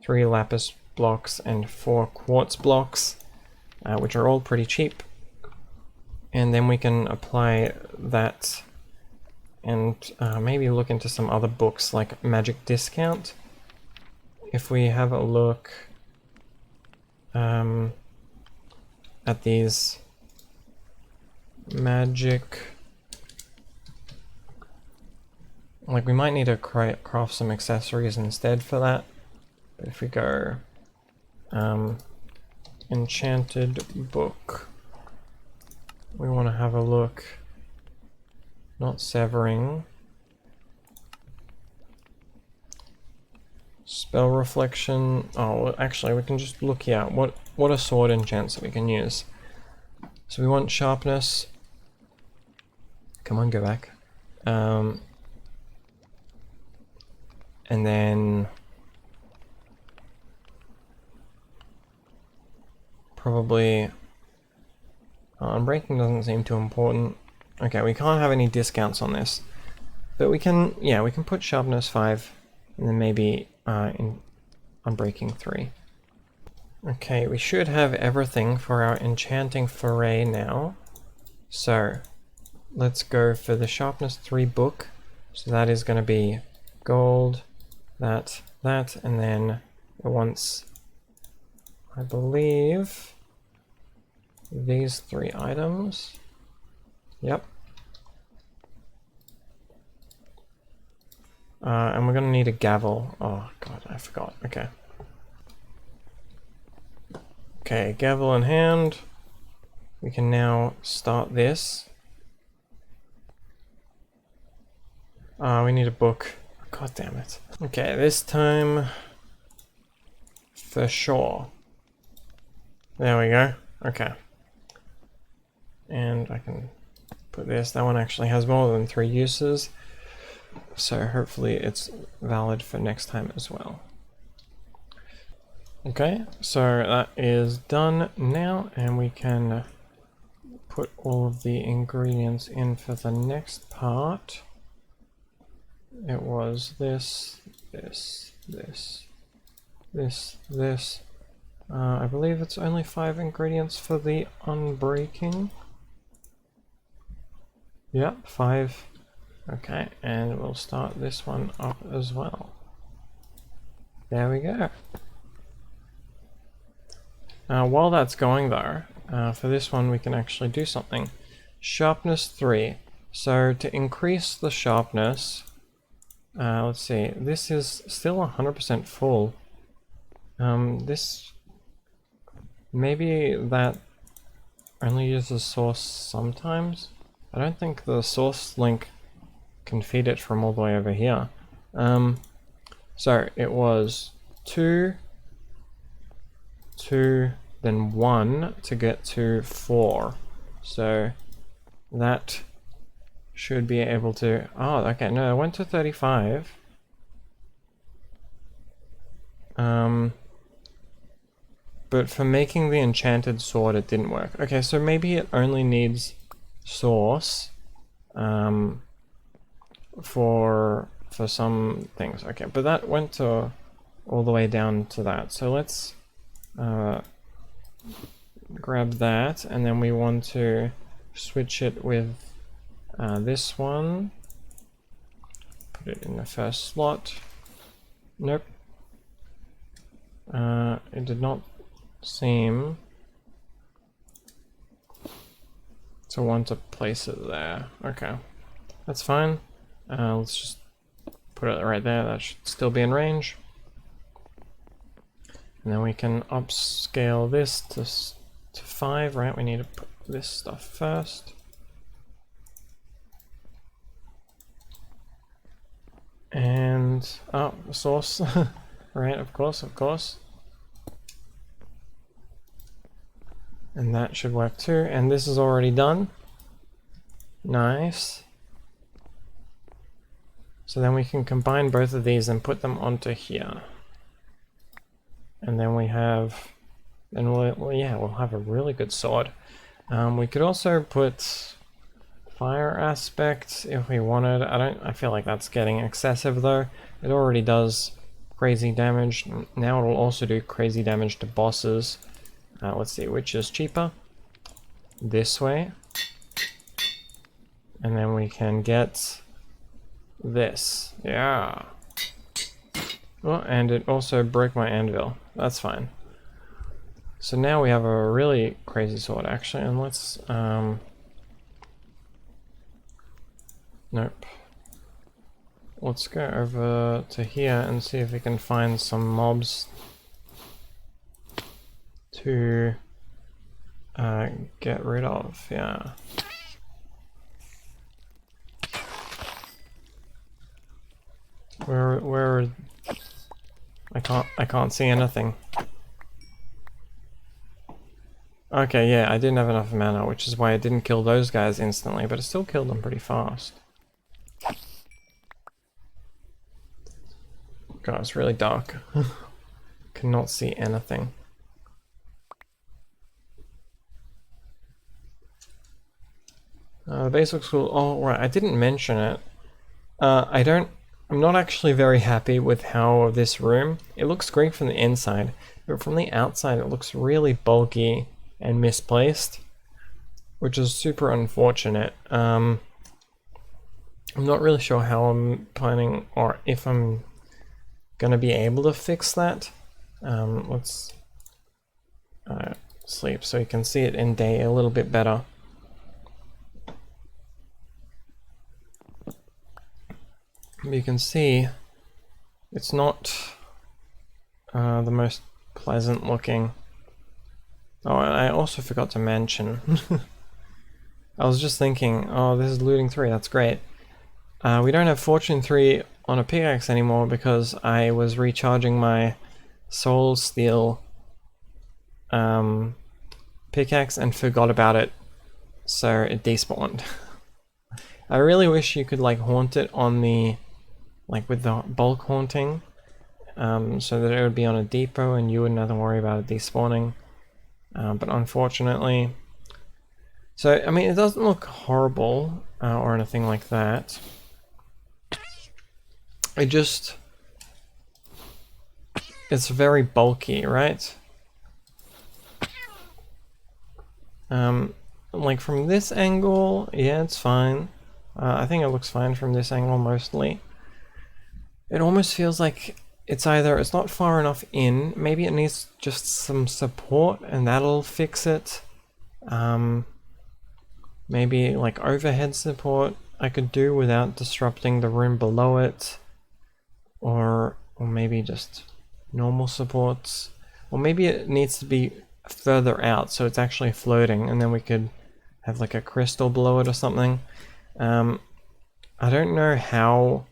3 lapis blocks, and 4 quartz blocks, which are all pretty cheap. And then we can apply that and maybe look into some other books like Magic Discount. If we have a look at these magic, like we might need to craft some accessories instead for that. But if we go enchanted book, we want to have a look, not severing, spell reflection. Oh, actually we can just look here. What are sword enchants that we can use? So we want sharpness. Come on, go back. And then probably unbreaking doesn't seem too important. Okay, we can't have any discounts on this, but we can, yeah, we can put sharpness 5 and then maybe in unbreaking 3. Okay, we should have everything for our enchanting foray now. So let's go for the sharpness 3 book. So that is going to be gold, that, and then it wants, I believe, these 3 items. Yep. And we're going to need a gavel. Oh god, I forgot. Okay. Okay, gavel in hand. We can now start this. We need a book. God damn it. Okay, this time for sure. There we go. Okay. And I can put this. That one actually has more than 3 uses. So hopefully it's valid for next time as well. Okay, so that is done now, and we can put all of the ingredients in for the next part. It was this. I believe it's only 5 ingredients for the unbreaking. Yep, 5. Okay, and we'll start this one up as well. There we go. While that's going though, for this one we can actually do something. Sharpness 3. So to increase the sharpness, let's see, this is still 100% full. This, maybe that only uses source sometimes. I don't think the source link can feed it from all the way over here. So it was 2, 2, then 1 to get to 4. So that should be able to... Oh, okay, no, I went to 35. But for making the enchanted sword, it didn't work. Okay, so maybe it only needs source for some things. Okay, but that went to all the way down to that. So let's grab that, and then we want to switch it with this one. Put it in the first slot. Nope. It did not seem to want to place it there. Okay, that's fine. Let's just put it right there. That should still be in range. And then we can upscale this to 5, right? We need to put this stuff first. And, oh, source. Right, of course, of course. And that should work too. And this is already done. Nice. So then we can combine both of these and put them onto here. And then we have, and we'll have a really good sword. We could also put fire aspect if we wanted. I feel like that's getting excessive though. It already does crazy damage. Now it will also do crazy damage to bosses. Let's see, which is cheaper? This way. And then we can get this. Yeah. Oh, and it also broke my anvil. That's fine. So now we have a really crazy sword, actually, and let's, nope. Let's go over to here and see if we can find some mobs to get rid of, yeah. Where I can't see anything. Okay, yeah, I didn't have enough mana, which is why I didn't kill those guys instantly, but I still killed them pretty fast. God, it's really dark. Cannot see anything. The base looks cool. Oh, right, I didn't mention it. I'm not actually very happy with how this room, it looks great from the inside, but from the outside it looks really bulky and misplaced, which is super unfortunate. I'm not really sure how I'm planning, or if I'm gonna be able to fix that. Let's sleep so you can see it in day a little bit better. You can see it's not the most pleasant looking. Oh, and I also forgot to mention, I was just thinking, oh, this is looting 3, that's great. We don't have fortune 3 on a pickaxe anymore because I was recharging my soul steel pickaxe and forgot about it, so it despawned. I really wish you could like haunt it on the, like with the bulk haunting, so that it would be on a depot and you wouldn't have to worry about it despawning. But unfortunately, so I mean, it doesn't look horrible or anything like that. It just, it's very bulky, right? Like from this angle, yeah, it's fine. I think it looks fine from this angle mostly. It almost feels like it's either, it's not far enough in, maybe it needs just some support and that'll fix it. Maybe like overhead support I could do without disrupting the room below it. Or maybe just normal supports. Or maybe it needs to be further out, so it's actually floating, and then we could have like a crystal below it or something. I don't know how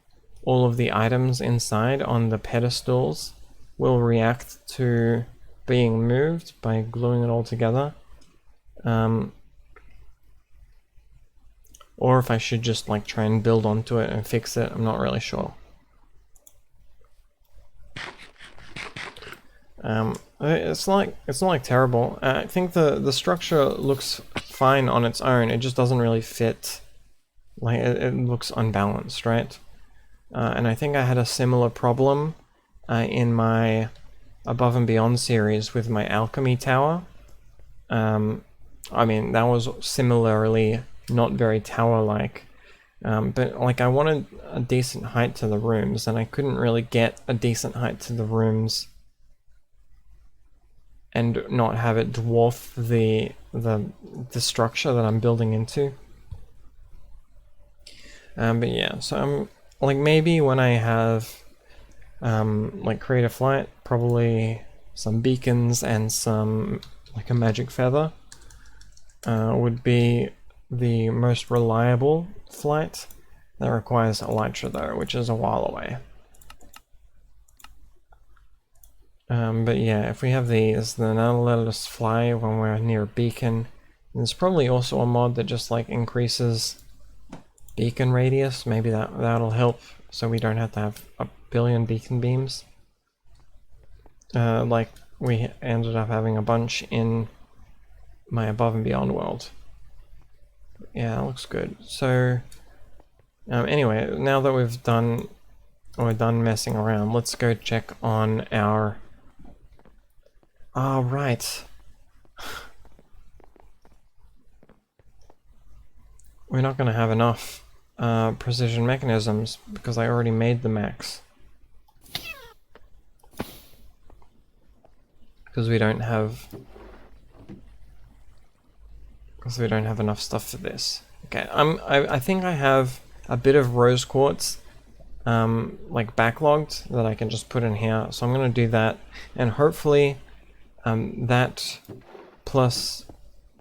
all of the items inside on the pedestals will react to being moved by gluing it all together. Or if I should just like try and build onto it and fix it, I'm not really sure. It's not like terrible. I think the structure looks fine on its own. It just doesn't really fit. Like it looks unbalanced, right? And I think I had a similar problem in my Above and Beyond series with my alchemy tower. I mean, that was similarly not very tower-like, but like I wanted a decent height to the rooms, and I couldn't really get a decent height to the rooms and not have it dwarf the structure that I'm building into. But yeah, so I'm like, maybe when I have like create a flight, probably some beacons and some like a magic feather would be the most reliable flight. That requires elytra though, which is a while away. But yeah, if we have these, then that'll let us fly when we're near a beacon. And there's probably also a mod that just like increases beacon radius. Maybe that'll help, so we don't have to have a billion beacon beams. Like we ended up having a bunch in my Above and Beyond world. Yeah, that looks good. So anyway, now that we're done messing around, let's go check on our... Ah, right. We're not going to have enough precision mechanisms because I already made the max. Because we don't have enough stuff for this. Okay, I think I have a bit of rose quartz like backlogged that I can just put in here, so I'm going to do that, and hopefully that plus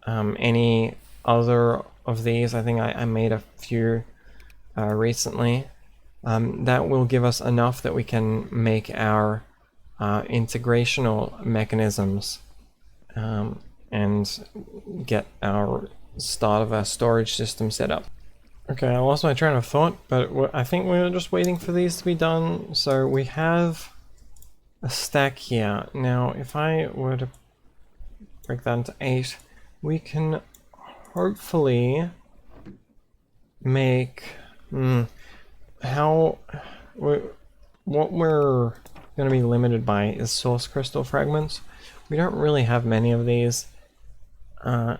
any other of these, I think I made a few recently, that will give us enough that we can make our integrational mechanisms and get our start of our storage system set up. Okay, I lost my train of thought, but I think we were just waiting for these to be done. So we have a stack here. Now, if I were to break that into 8, we can hopefully make... what we're going to be limited by is source crystal fragments. We don't really have many of these. I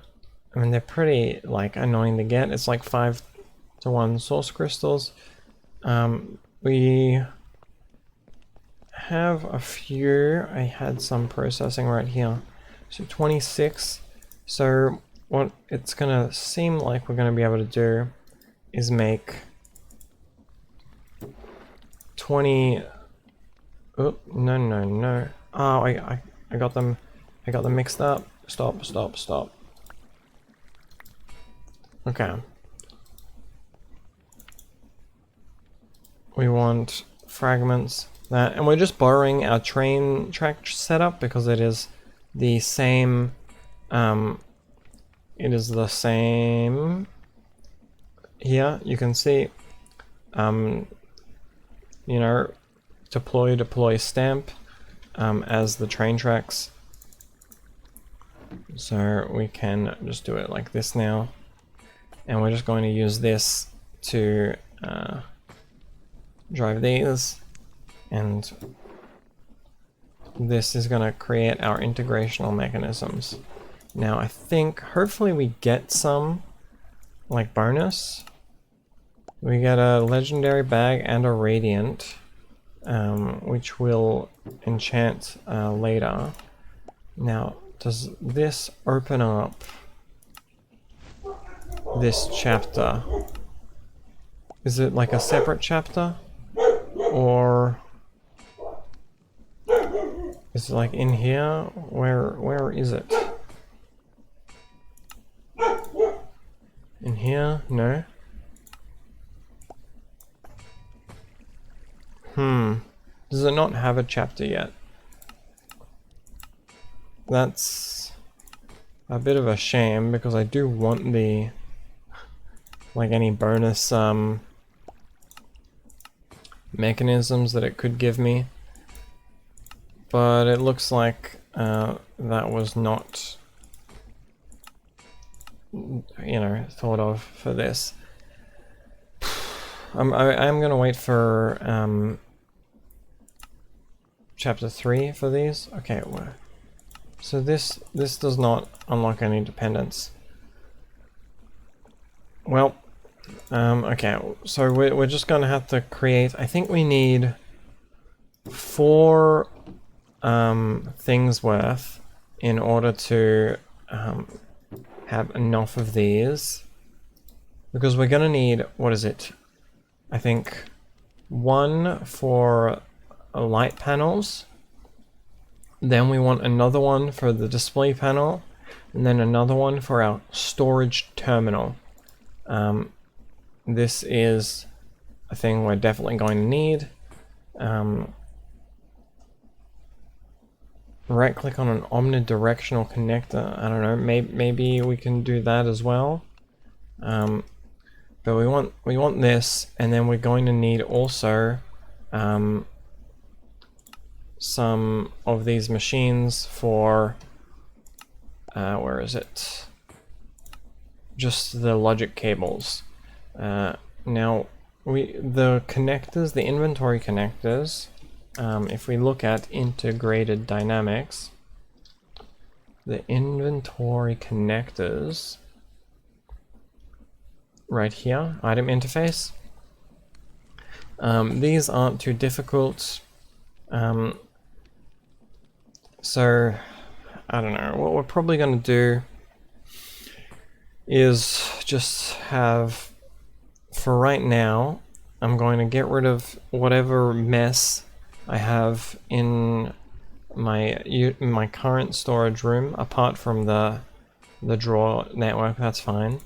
mean, they're pretty like annoying to get. It's like 5-to-1 source crystals. We have a few. I had some processing right here. So 26. So what it's gonna seem like we're gonna be able to do is make 20. Oh, no. Oh, I got them mixed up. Stop. Okay. We want fragments, that, and we're just borrowing our train track setup because it is the same, here, you can see, you know, deploy stamp, as the train tracks. So we can just do it like this now, and we're just going to use this to drive these, and this is going to create our integrational mechanisms. Now I think hopefully we get some like bonus. We get a legendary bag and a radiant, which will enchant later. Now, does this open up this chapter? Is it like a separate chapter? Or is it like in here? Where is it? No? Does it not have a chapter yet? That's a bit of a shame, because I do want the, like, any bonus mechanisms that it could give me. But it looks like that was not, you know, thought of for this. I'm gonna wait for chapter 3 for these. Okay, so this does not unlock any dependence. Well, okay, so we're just gonna have to create. I think we need 4 things worth in order to have enough of these, because we're gonna need, what is it? I think 1 for light panels, then we want another one for the display panel, and then another one for our storage terminal. This is a thing we're definitely going to need. Right click on an omnidirectional connector. I don't know, maybe we can do that as well. But we want this, and then we're going to need also some of these machines for where is it? Just the logic cables. Now the connectors, the inventory connectors, if we look at integrated dynamics, the inventory connectors right here, item interface, these aren't too difficult. So I don't know, what we're probably going to do is just have, for right now, I'm going to get rid of whatever mess I have in my current storage room, apart from the drawer network. That's fine.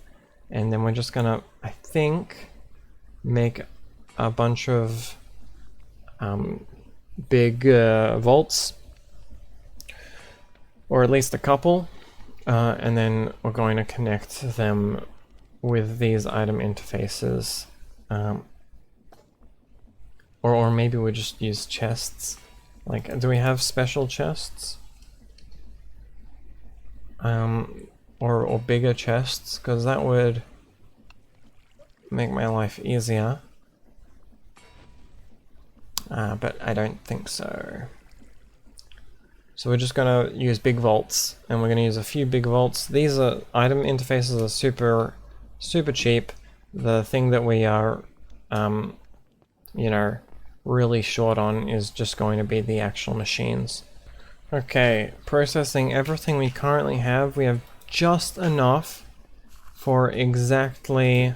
And then we're just gonna, I think, make a bunch of big vaults, or at least a couple, and then we're going to connect them with these item interfaces, or maybe we just use chests. Like, do we have special chests? Or bigger chests, because that would make my life easier. But I don't think so. So we're just gonna use big vaults, and we're gonna use a few big vaults. These are item interfaces are super cheap. The thing that we are, you know, really short on is just going to be the actual machines. Okay, processing everything we currently have. We have just enough for exactly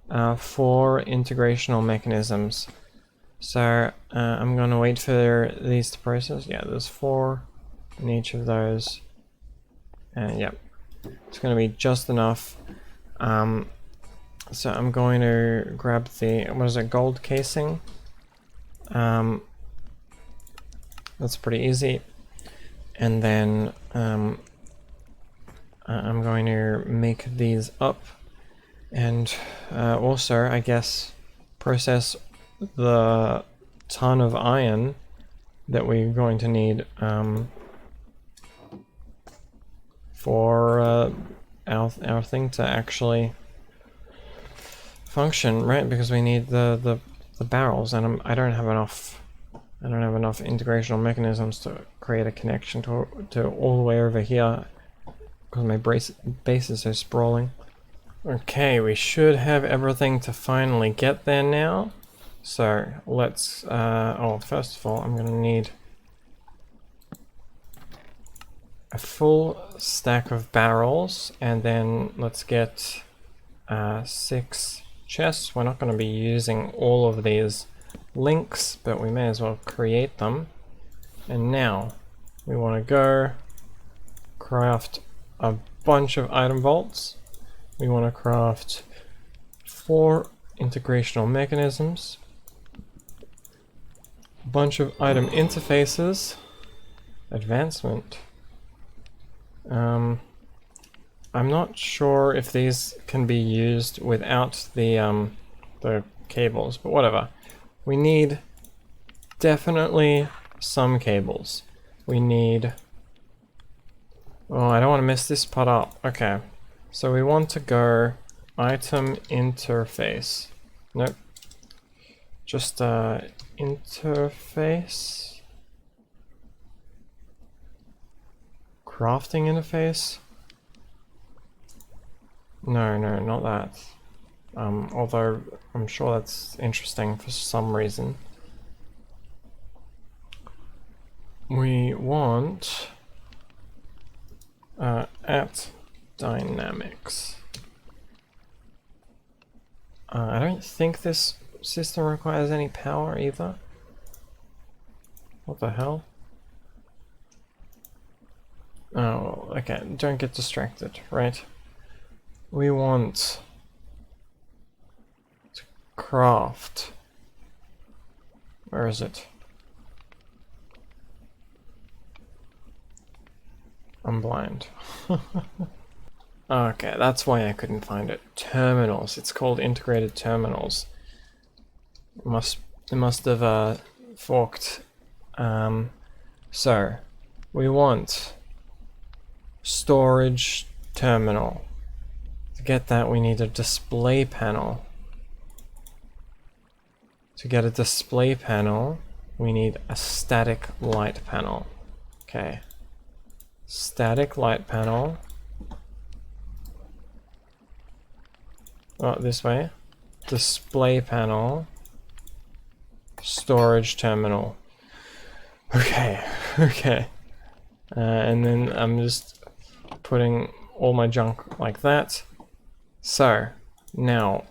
4 integrational mechanisms. So I'm going to wait for these to process. Yeah, there's 4 in each of those. And yep, it's going to be just enough. So I'm going to grab the, what is it, gold casing. That's pretty easy. And then I'm going to make these up, and also, I guess, process the ton of iron that we're going to need for our thing to actually function, right? Because we need the barrels, and I don't have enough. I don't have enough integrational mechanisms to create a connection to all the way over here, because my base is so sprawling. Okay, we should have everything to finally get there now. So let's, oh, first of all, I'm gonna need a full stack of barrels, and then let's get 6 chests. We're not gonna be using all of these links, but we may as well create them. And now we want to go craft a bunch of item vaults. We want to craft 4 integrational mechanisms, a bunch of item interfaces, advancement. I'm not sure if these can be used without the cables, but whatever. We need definitely some cables. We need... Oh, I don't want to mess this part up. Okay, so we want to go item interface. Nope. Just interface. Crafting interface? No, not that. Although I'm sure that's interesting for some reason. We want at dynamics. I don't think this system requires any power either. What the hell? Oh, okay, don't get distracted, right? We want to craft. Where is it? I'm blind. Okay, that's why I couldn't find it. Terminals. It's called integrated terminals. It must have forked. So we want storage terminal. To get that, we need a display panel. To get a display panel, we need a static light panel. Okay. Static light panel. Oh, this way. Display panel. Storage terminal. Okay, okay. And then I'm just putting all my junk like that. So, now,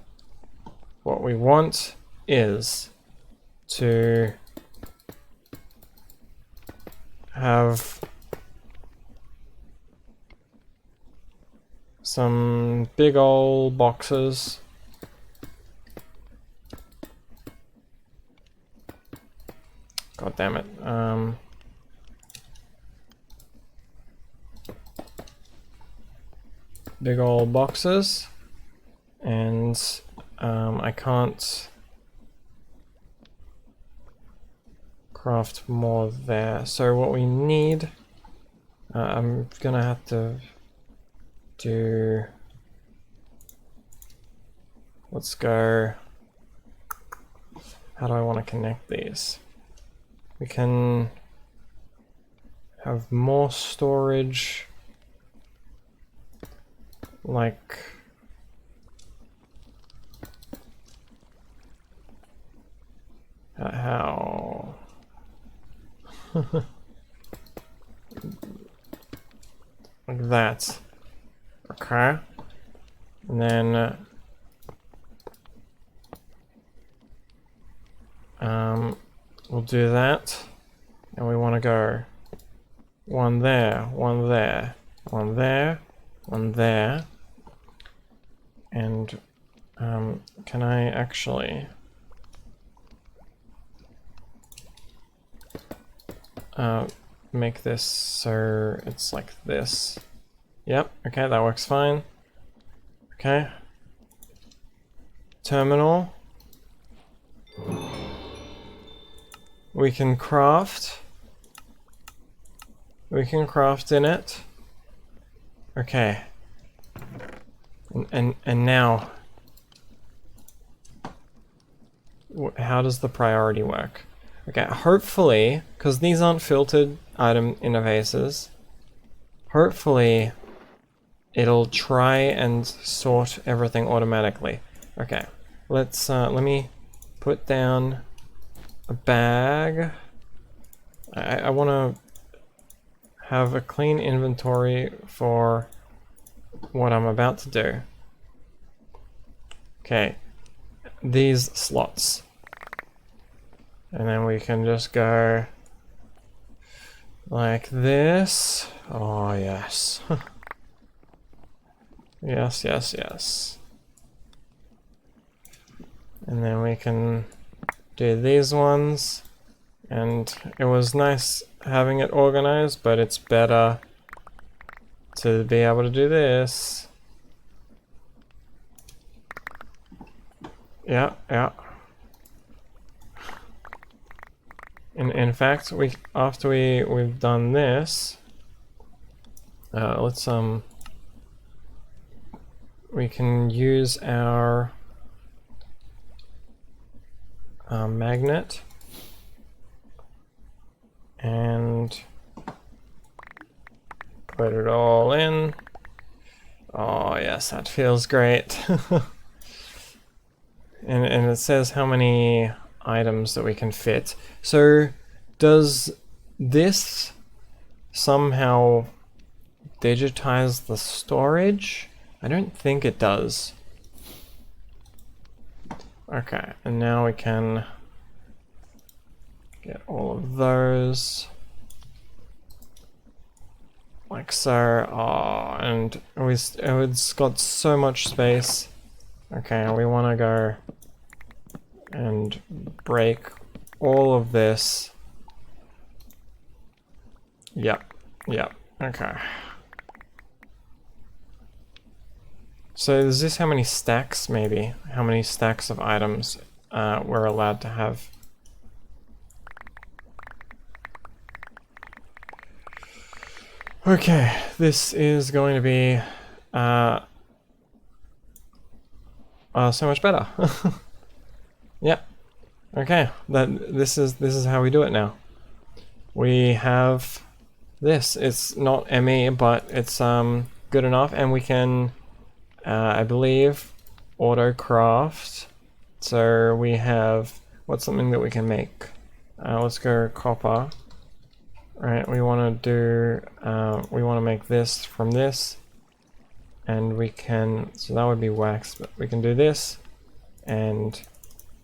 what we want is to have some big old boxes. God damn it. Big old boxes, and I can't craft more there. So what we need, I'm gonna have to do, let's go, how do I want to connect these? We can have more storage, like how like that. Okay, and then we'll do that, and we want to go one there, one there, one there, one there, and can I actually make this so it's like this? Yep, okay, that works fine. Okay. Terminal. We can craft. We can craft in it. Okay. And now, how does the priority work? Okay, hopefully, because these aren't filtered item interfaces, hopefully it'll try and sort everything automatically. Okay, let's let me put down a bag. I want to have a clean inventory for what I'm about to do. Okay, these slots. And then we can just go like this. Oh, yes. Yes, yes, yes. And then we can do these ones. And it was nice having it organized, but it's better to be able to do this. Yeah, yeah. In fact, after we've done this, let's we can use our magnet and put it all in. Oh yes, that feels great. and it says how many items that we can fit. So does this somehow digitize the storage? I don't think it does. Okay, and now we can get all of those like so. Oh, and it's got so much space. Okay, we want to go and break all of this. Yep, yep, okay. So is this how many stacks, maybe? How many stacks of items we're allowed to have? Okay, this is going to be so much better. Yeah. Okay, this is how we do it now. We have this. It's not ME, but it's good enough, and we can I believe auto craft. So we have what's something that we can make? Let's go copper. Right, we want to do we want to make this from this, and we can, so that would be wax, but we can do this and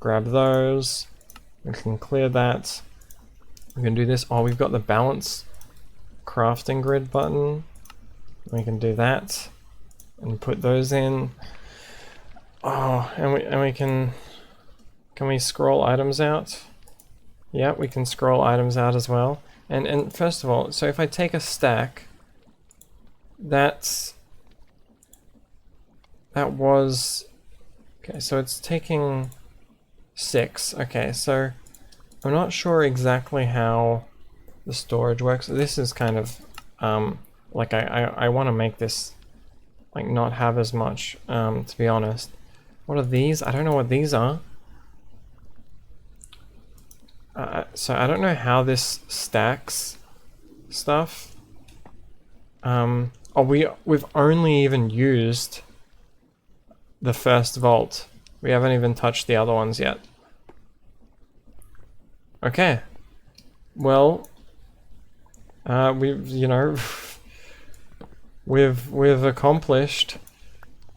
grab those. We can clear that. We can do this. Oh, we've got the balance crafting grid button. We can do that and put those in. Oh, and we can we scroll items out? Yeah, we can scroll items out as well. And first of all, so if I take a stack, that was, okay, so it's taking 6. Okay, so I'm not sure exactly how the storage works. This is kind of like I want to make this like not have as much, to be honest. What are these? I don't know what these are. So I don't know how this stacks stuff. Oh, we've only even used the first vault. We haven't even touched the other ones yet. Okay. Well, we've, you know, we've accomplished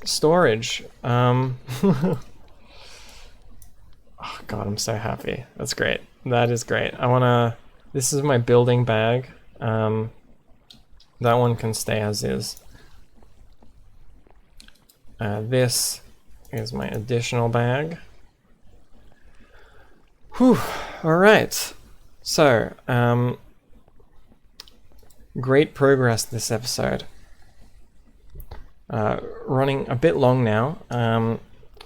storage. Oh God, I'm so happy. That's great. That is great. This is my building bag. That one can stay as is. This is my additional bag. Whew, alright. So, great progress this episode. Running a bit long now.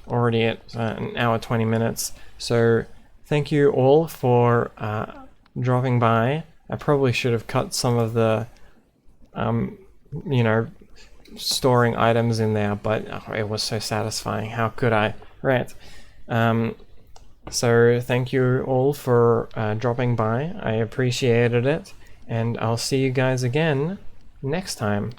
Already at an hour 20 minutes. So thank you all for dropping by. I probably should have cut some of the, you know, storing items in there, but it was so satisfying. How could I? Right. So thank you all for dropping by. I appreciated it, and I'll see you guys again next time.